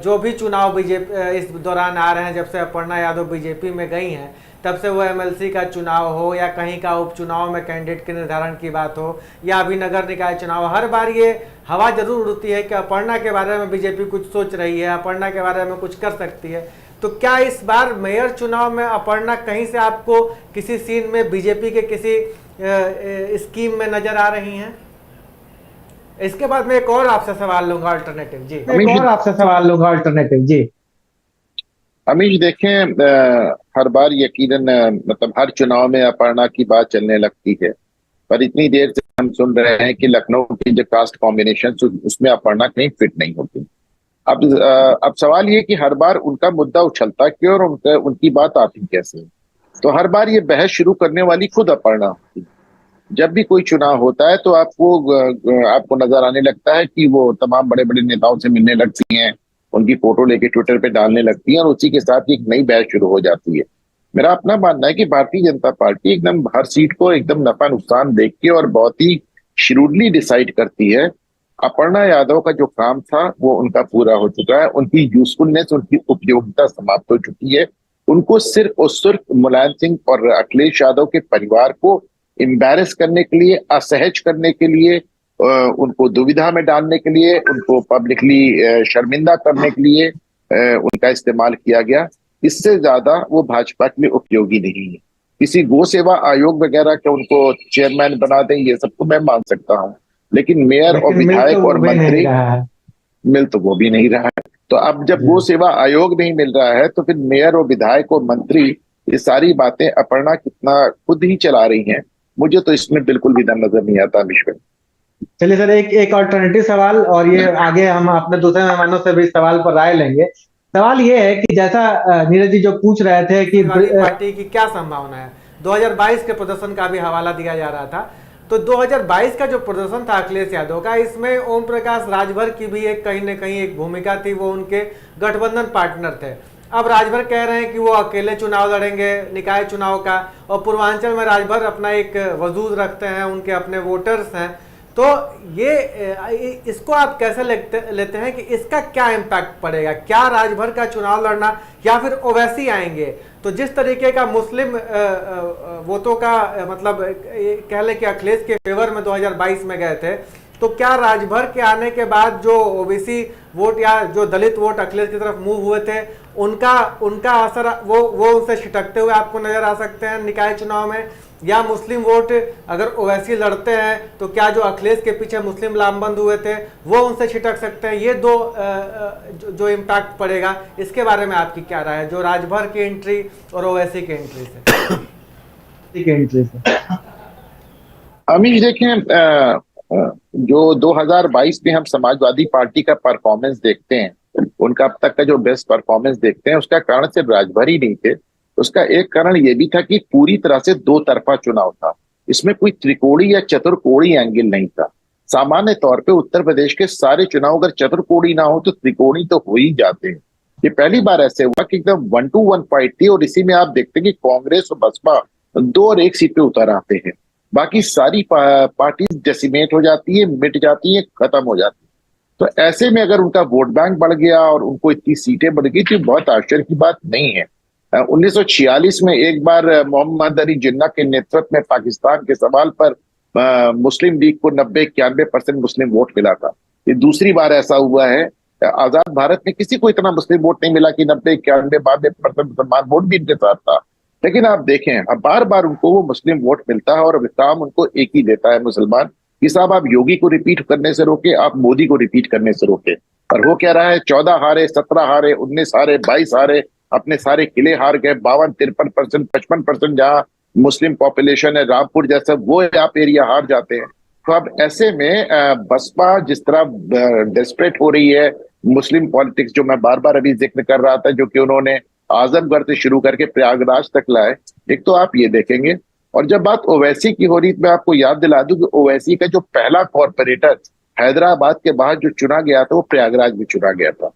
जो भी चुनाव बीजेपी इस दौरान आ रहे हैं, जब से अपर्णा यादव बीजेपी में गई हैं, तब से वो एमएलसी का चुनाव हो या कहीं का उपचुनाव में कैंडिडेट के निर्धारण की बात हो या अभी नगर निकाय चुनाव, हर बार ये हवा जरूर उड़ती है कि अपर्णा के बारे में बीजेपी कुछ सोच रही है, अपर्णा के बारे में कुछ कर सकती है। तो क्या इस बार मेयर चुनाव में अपर्णा कहीं से आपको किसी सीन में बीजेपी के किसी स्कीम में नजर आ रही हैं? इसके बाद मैं एक और आपसे सवाल लूंगा अल्टरनेटिव जी। अमीश देखें, हर बार यकीनन मतलब हर चुनाव में अपर्णा की बात चलने लगती है, पर इतनी देर से हम सुन रहे हैं कि लखनऊ की जो कास्ट कॉम्बिनेशन उसमें अपर्णा कहीं फिट नहीं होती। अब सवाल ये कि हर बार उनका मुद्दा उछलता क्यों और उनकी बात आती कैसे? तो हर बार ये बहस शुरू करने वाली खुद अपर्णा होती। जब भी कोई चुनाव होता है तो आपको नजर आने लगता है कि वो तमाम बड़े बड़े नेताओं से मिलने लगती हैं, उनकी फोटो लेके ट्विटर पे डालने लगती हैं और उसी के साथ एक नई बहस शुरू हो जाती है। मेरा अपना मानना है कि भारतीय जनता पार्टी एकदम हर सीट को एकदम नफा नुकसान देख के और बहुत ही श्रूडली डिसाइड करती है। अपर्णा यादव का जो काम था वो उनका पूरा हो चुका है, उनकी यूजफुलनेस, उनकी उपयोगिता समाप्त हो चुकी है। उनको सिर्फ और सिर्फ मुलायम सिंह और अखिलेश यादव के परिवार को एम्बैरेस करने के लिए, असहज करने के लिए, उनको दुविधा में डालने के लिए, उनको पब्लिकली शर्मिंदा करने के लिए उनका इस्तेमाल किया गया। इससे ज्यादा वो भाजपा के लिए उपयोगी नहीं है। किसी गो सेवा आयोग वगैरह के उनको चेयरमैन बना दें, ये सब तो मैं मान सकता हूँ, लेकिन मेयर और विधायक और मंत्री मिल तो वो भी नहीं रहा है। तो अब जब गो सेवा आयोग नहीं मिल रहा है तो फिर मेयर और विधायक और मंत्री, ये सारी बातें अपर्णा कितना खुद ही चला रही हैं, मुझे तो इसमें बिल्कुल भी दम नजर नहीं आता। विश्व चलिए सर, एक अल्टरनेटिव सवाल, और ये आगे हम अपने दूसरे मेहमानों से भी सवाल पर राय लेंगे। सवाल ये है कि जैसा नीरज जी जो पूछ रहे थे कि पार्टी की क्या संभावना है, 2022 के प्रदर्शन का भी हवाला दिया जा रहा था। तो 2022 का जो प्रदर्शन था अखिलेश यादव का, इसमें ओम प्रकाश राजभर की भी एक कहीं न कहीं एक भूमिका थी, वो उनके गठबंधन पार्टनर थे। अब राजभर कह रहे हैं कि वो अकेले चुनाव लड़ेंगे निकाय चुनाव का, और पूर्वांचल में राजभर अपना एक वजूद रखते हैं, उनके अपने वोटर्स हैं। तो ये इसको आप कैसे लेते हैं कि इसका क्या इम्पैक्ट पड़ेगा? क्या राजभर का चुनाव लड़ना या फिर ओवैसी आएंगे? तो जिस तरीके का मुस्लिम वोटों का मतलब कह लें कि अखिलेश के फेवर में 2022 में गए थे, तो क्या राजभर के आने के बाद जो ओबीसी वोट या जो दलित वोट अखिलेश की तरफ मूव हुए थे, उनका असर वो उनसे छिटकते हुए आपको नजर आ सकते हैं निकाय चुनाव में? या मुस्लिम वोट अगर ओवैसी लड़ते हैं तो क्या जो अखिलेश के पीछे मुस्लिम लामबंद हुए थे वो उनसे छिटक सकते हैं? ये दो जो इम्पैक्ट पड़ेगा, इसके बारे में आपकी क्या राय है, जो राजभर की एंट्री और ओवैसी की एंट्री से? अमीश देखें, जो 2022 में हम समाजवादी पार्टी का परफॉर्मेंस देखते हैं, उनका अब तक का जो बेस्ट परफॉर्मेंस देखते हैं, उसका कारण सिर्फ राजभर ही नहीं थे। उसका एक कारण ये भी था कि पूरी तरह से दो तरफा चुनाव था, इसमें कोई त्रिकोणी या चतुर्कोणी एंगल नहीं था। सामान्य तौर पे उत्तर प्रदेश के सारे चुनाव अगर चतुर्कोणी ना हो तो त्रिकोणी तो हो ही जाते हैं। ये पहली बार ऐसे हुआ कि एकदम 1-to-1 फाइट थी, और इसी में आप देखते हैं कि कांग्रेस और बसपा 2 और 1 सीट पे उतर आते हैं, बाकी सारी पार्टीज डेसिमेट हो जाती है, मिट जाती है, खत्म हो जाती है। तो ऐसे में अगर उनका वोट बैंक बढ़ गया और उनको इतनी सीटें बढ़ गई तो बहुत आश्चर्य की बात नहीं है। 1946 में एक बार मोहम्मद अली जिन्ना के नेतृत्व में पाकिस्तान के सवाल पर मुस्लिम लीग को 90-91% मुस्लिम वोट मिला था। ये दूसरी बार ऐसा हुआ है। आजाद भारत में किसी को इतना मुस्लिम वोट नहीं मिला कि 90-91-92% मुसलमान वोट भी इनके साथ था। लेकिन आप देखें, अब बार बार उनको वो मुस्लिम वोट मिलता है और काम उनको एक ही देता है मुसलमान कि साहब आप योगी को रिपीट करने से रोके, आप मोदी को रिपीट करने से रोके। और वो कह रहा है 14 हारे, 17 हारे, 19 हारे, 22 हारे, अपने सारे किले हार गए, 52-53%, 55% जहाँ मुस्लिम पॉपुलेशन है, रामपुर जैसा वो आप एरिया हार जाते हैं। तो अब ऐसे में बसपा जिस तरह डेस्परेट हो रही है, मुस्लिम पॉलिटिक्स जो मैं बार बार अभी जिक्र कर रहा था, जो कि उन्होंने आजमगढ़ से शुरू करके प्रयागराज तक लाए, एक तो आप ये देखेंगे। और जब बात ओवैसी की हो रही, मैं आपको याद दिला दूं कि ओवैसी का जो पहला कॉर्पोरेटर हैदराबाद के बाहर जो चुना गया था वो प्रयागराज में चुना गया था।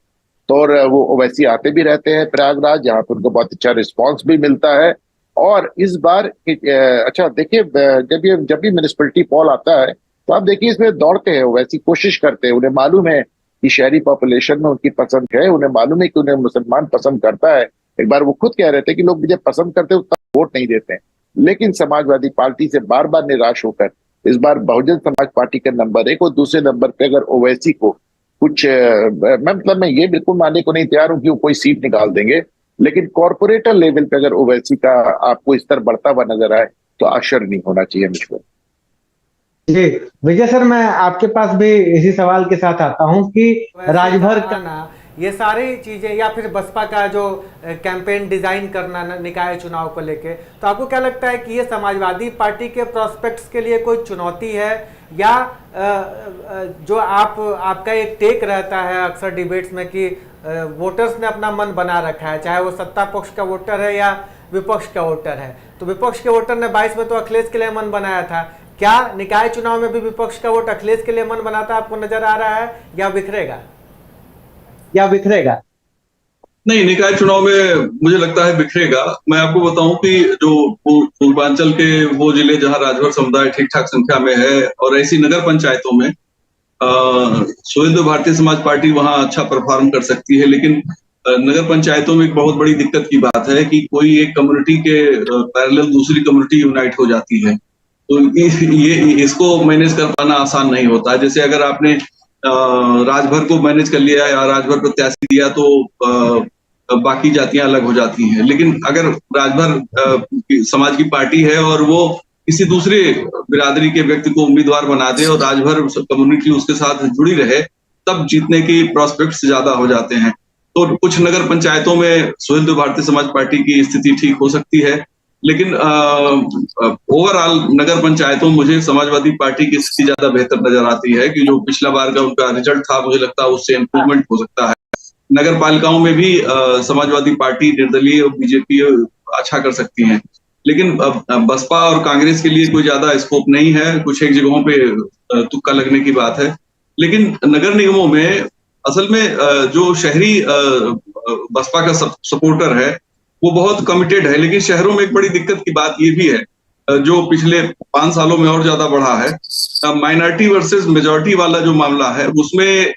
तो और वो ओवैसी आते भी रहते हैं प्रयागराज, जहाँ पर उनको बहुत अच्छा रिस्पॉन्स भी मिलता है। और इस बार अच्छा देखिए, जब भी म्युनिसिपैलिटी पोल आता है तो आप देखिए इसमें दौड़ते हैं, वैसी कोशिश करते हैं, उन्हें मालूम है कि शहरी पॉपुलेशन में उनकी पसंद है, उन्हें मालूम है कि उन्हें मुसलमान पसंद करता है। एक बार वो खुद कह रहे थे कि लोग मुझे पसंद करते हैं, उतना वोट नहीं देते हैं। लेकिन समाजवादी पार्टी से बार बार निराश होकर इस बार बहुजन समाज पार्टी का नंबर 1 और दूसरे नंबर पे अगर ओवैसी को कुछ मैं ये बिल्कुल मानने को नहीं तैयार हूं कि वो कोई सीट निकाल देंगे, लेकिन कॉर्पोरेटर लेवल पे अगर ओवैसी का आपको स्तर बढ़ता हुआ नजर आए तो आश्चर्य नहीं होना चाहिए मुझको। जी विजय सर, मैं आपके पास भी इसी सवाल के साथ आता हूं कि राजभर का ये सारी चीजें या फिर बसपा का जो कैंपेन डिजाइन करना निकाय चुनाव को लेके, तो आपको क्या लगता है कि ये समाजवादी पार्टी के प्रोस्पेक्ट्स के लिए कोई चुनौती है, या जो आपका एक टेक रहता है अक्सर डिबेट्स में कि वोटर्स ने अपना मन बना रखा है, चाहे वो सत्ता पक्ष का वोटर है या विपक्ष का वोटर है। तो विपक्ष के वोटर ने 22 में तो अखिलेश के लिए मन बनाया था, क्या निकाय चुनाव में भी विपक्ष का वोट अखिलेश के लिए मन बनाता आपको नजर आ रहा है, या बिखरेगा? नहीं, निकाय चुनाव में मुझे लगता है बिखरेगा। मैं आपको बताऊं कि जो पूर्वांचल के वो जिले जहां राजभर समुदाय ठीक ठाक संख्या में है और ऐसी नगर पंचायतों में सुहेलदेव भारतीय समाज पार्टी वहां अच्छा परफॉर्म कर सकती है, लेकिन नगर पंचायतों में एक बहुत बड़ी दिक्कत की बात है कि कोई एक कम्युनिटी के पैरेलल दूसरी कम्युनिटी यूनाइट हो जाती है, तो ये इसको मैनेज कर पाना आसान नहीं होता। जैसे अगर आपने राजभर को मैनेज कर लिया या राजभर प्रत्याशी दिया तो बाकी जातियां अलग हो जाती हैं, लेकिन अगर राजभर समाज की पार्टी है और वो किसी दूसरे बिरादरी के व्यक्ति को उम्मीदवार बना दे और राजभर कम्युनिटी उसके साथ जुड़ी रहे, तब जीतने की प्रोस्पेक्ट्स ज्यादा हो जाते हैं। तो कुछ नगर पंचायतों में सुहेलदेव भारतीय समाज पार्टी की स्थिति ठीक हो सकती है, लेकिन ओवरऑल नगर पंचायतों मुझे समाजवादी पार्टी की स्थिति ज्यादा बेहतर नजर आती है कि जो पिछला बार का उनका रिजल्ट था, मुझे लगता है उससे इम्प्रूवमेंट हो सकता है। नगर पालिकाओं में भी समाजवादी पार्टी, निर्दलीय और बीजेपी अच्छा कर सकती हैं, लेकिन बसपा और कांग्रेस के लिए कोई ज्यादा स्कोप नहीं है। कुछ एक जगहों पे तुक्का लगने की बात है, लेकिन नगर निगमों में असल में जो शहरी बसपा का सपोर्टर है वो बहुत कमिटेड है, लेकिन शहरों में एक बड़ी दिक्कत की बात ये भी है जो पिछले 5 सालों में और ज्यादा बढ़ा है, माइनॉरिटी वर्सेस मेजॉरिटी वाला जो मामला है उसमें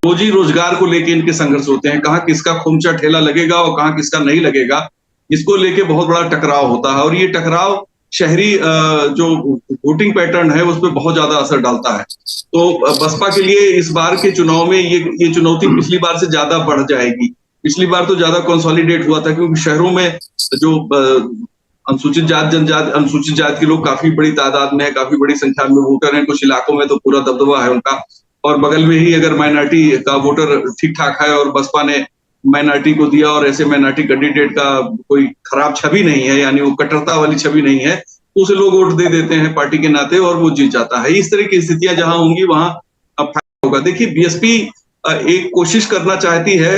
रोजी रोजगार को लेके इनके संघर्ष होते हैं। कहाँ किसका खोमचा ठेला लगेगा और कहाँ किसका नहीं लगेगा, इसको लेके बहुत बड़ा टकराव होता है, और ये टकराव शहरी जो वोटिंग पैटर्न है उस पर बहुत ज्यादा असर डालता है। तो बसपा के लिए इस बार के चुनाव में ये चुनौती पिछली बार से ज्यादा बढ़ जाएगी। पिछली बार तो ज्यादा कंसोलिडेट हुआ था क्योंकि शहरों में जो अनुसूचित जाति के लोग काफी बड़ी तादाद में है, काफी बड़ी संख्या में वोटर हैं। कुछ इलाकों में तो पूरा दबदबा है उनका, और बगल में ही अगर माइनॉरिटी का वोटर ठीक ठाक है और बसपा ने माइनॉरिटी को दिया और ऐसे माइनॉरिटी कैंडिडेट का कोई खराब छवि नहीं है, यानी वो कट्टरता वाली छवि नहीं है, तो उसे लोग वोट दे देते हैं पार्टी के नाते और वो जीत जाता है। इस तरह की स्थितियां जहां होंगी वहां फायदा होगा। देखिए, बीएसपी एक कोशिश करना चाहती है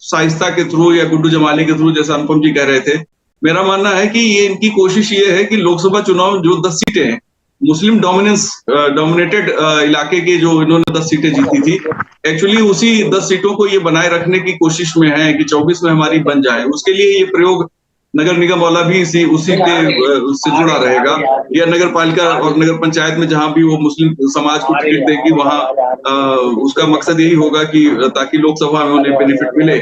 शाइस्ता के थ्रू या गुड्डू जमाली के थ्रू, जैसा अनुपम जी कह रहे थे। मेरा मानना है कि ये इनकी कोशिश ये है कि लोकसभा चुनाव जो 10 सीटें हैं मुस्लिम डोमिनेटेड इलाके के, जो इन्होंने 10 सीटें जीती थी, एक्चुअली उसी 10 सीटों को ये बनाए रखने की कोशिश में है कि 24 में हमारी बन जाए। उसके लिए ये प्रयोग नगर निगम वाला भी उसी के उससे जुड़ा रहेगा, या नगर पालिका और नगर पंचायत में जहां भी वो मुस्लिम समाज को टिकट देगी वहां उसका मकसद यही होगा कि ताकि लोकसभा में उन्हें बेनिफिट मिले।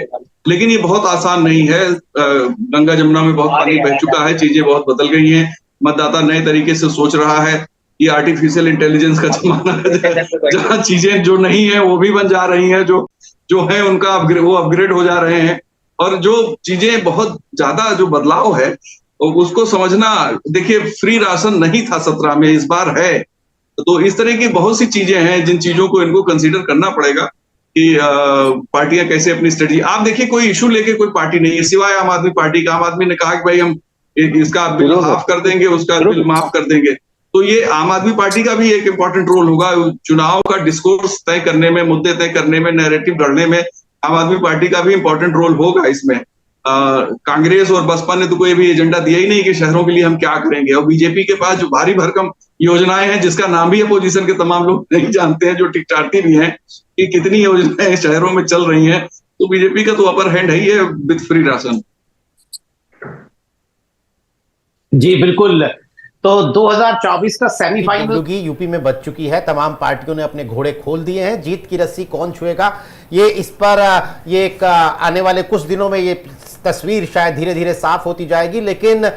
लेकिन ये बहुत आसान नहीं है। गंगा जमुना में बहुत पानी बह चुका है, चीजें बहुत बदल गई हैं, मतदाता नए तरीके से सोच रहा है। ये आर्टिफिशियल इंटेलिजेंस का जमाना है जहाँ चीजें जो नहीं है वो भी बन जा रही हैं, जो है उनका वो अपग्रेड हो जा रहे हैं, और जो चीजें बहुत ज्यादा जो बदलाव है उसको समझना। देखिए, फ्री राशन नहीं था 17 में, इस बार है। तो इस तरह की बहुत सी चीजें हैं जिन चीजों को इनको कंसीडर करना पड़ेगा कि पार्टियां कैसे अपनी स्ट्रेटजी। आप देखिए, कोई इशू लेके कोई पार्टी नहीं है सिवाय आम आदमी पार्टी का। आम आदमी ने कहा कि भाई हम इसका बिल माफ कर देंगे, उसका बिल माफ कर देंगे। तो ये आम आदमी पार्टी का भी एक इम्पोर्टेंट रोल होगा चुनाव का डिस्कोर्स तय करने में, मुद्दे तय करने में, नैरेटिव गढ़ने में। आम आदमी पार्टी का भी इंपॉर्टेंट रोल होगा इसमें। कांग्रेस और बसपा ने तो कोई भी एजेंडा दिया ही नहीं कि शहरों के लिए हम क्या करेंगे, और बीजेपी के पास जो भारी भरकम योजनाएं हैं जिसका नाम भी अपोजिशन के तमाम लोग नहीं जानते हैं, जो टिकटाती भी हैं कि कितनी योजनाएं शहरों में चल रही हैं। तो बीजेपी का तो अपर हैंड है ही है विद फ्री राशन। जी बिल्कुल। तो 2024 का सेमीफाइनल यूपी में बच चुकी है। तमाम पार्टियों ने अपने घोड़े खोल दिए हैं। जीत की रस्सी कौन छुएगा, ये इस पर ये एक आने वाले कुछ दिनों में ये तस्वीर शायद धीरे धीरे साफ होती जाएगी। लेकिन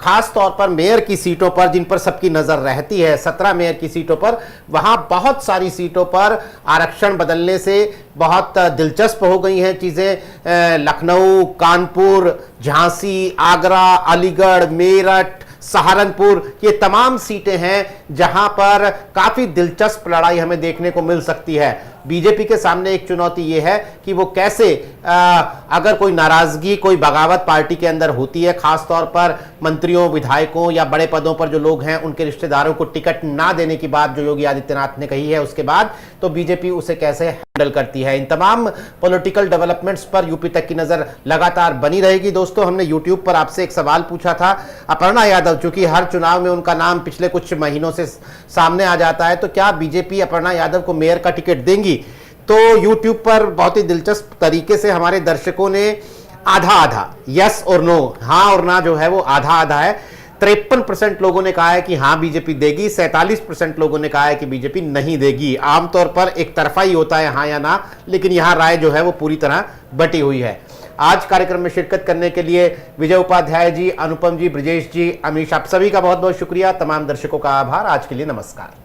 खास तौर पर मेयर की सीटों पर, जिन पर सबकी नजर रहती है, 17 मेयर की सीटों पर, वहां बहुत सारी सीटों पर आरक्षण बदलने से बहुत दिलचस्प हो गई हैं चीजें। लखनऊ, कानपुर, झांसी, आगरा, अलीगढ़, मेरठ, सहारनपुर, ये तमाम सीटें हैं जहां पर काफी दिलचस्प लड़ाई हमें देखने को मिल सकती है। बीजेपी के सामने एक चुनौती यह है कि वो कैसे अगर कोई नाराजगी, कोई बगावत पार्टी के अंदर होती है, खासतौर पर मंत्रियों, विधायकों या बड़े पदों पर जो लोग हैं उनके रिश्तेदारों को टिकट ना देने की बात जो योगी आदित्यनाथ ने कही है उसके बाद, तो बीजेपी उसे कैसे हैंडल करती है। इन तमाम पॉलिटिकल डेवलपमेंट्स पर यूपी तक की नजर लगातार बनी रहेगी। दोस्तों, हमने यूट्यूब पर आपसे एक सवाल पूछा था। अपर्णा यादव, चूंकि हर चुनाव में उनका नाम पिछले कुछ महीनों से सामने आ जाता है, तो क्या बीजेपी अपर्णा यादव को मेयर का टिकट देंगी? तो YouTube पर बहुत ही दिलचस्प तरीके से हमारे दर्शकों ने आधा आधा, यस और नो, हाँ और ना जो है वो आधा आधा है। 53% लोगों ने कहा है कि हाँ बीजेपी देगी, 47% लोगों ने कहा है कि बीजेपी नहीं देगी। आमतौर पर एक तरफा ही होता है हाँ या ना, लेकिन यहां राय जो है वो पूरी तरह बटी हुई है। आज कार्यक्रम में शिरकत करने के लिए विजय उपाध्याय जी, अनुपम जी, ब्रिजेश जी, अमीश, आप सभी का बहुत बहुत शुक्रिया। तमाम दर्शकों का आभार। आज के लिए नमस्कार।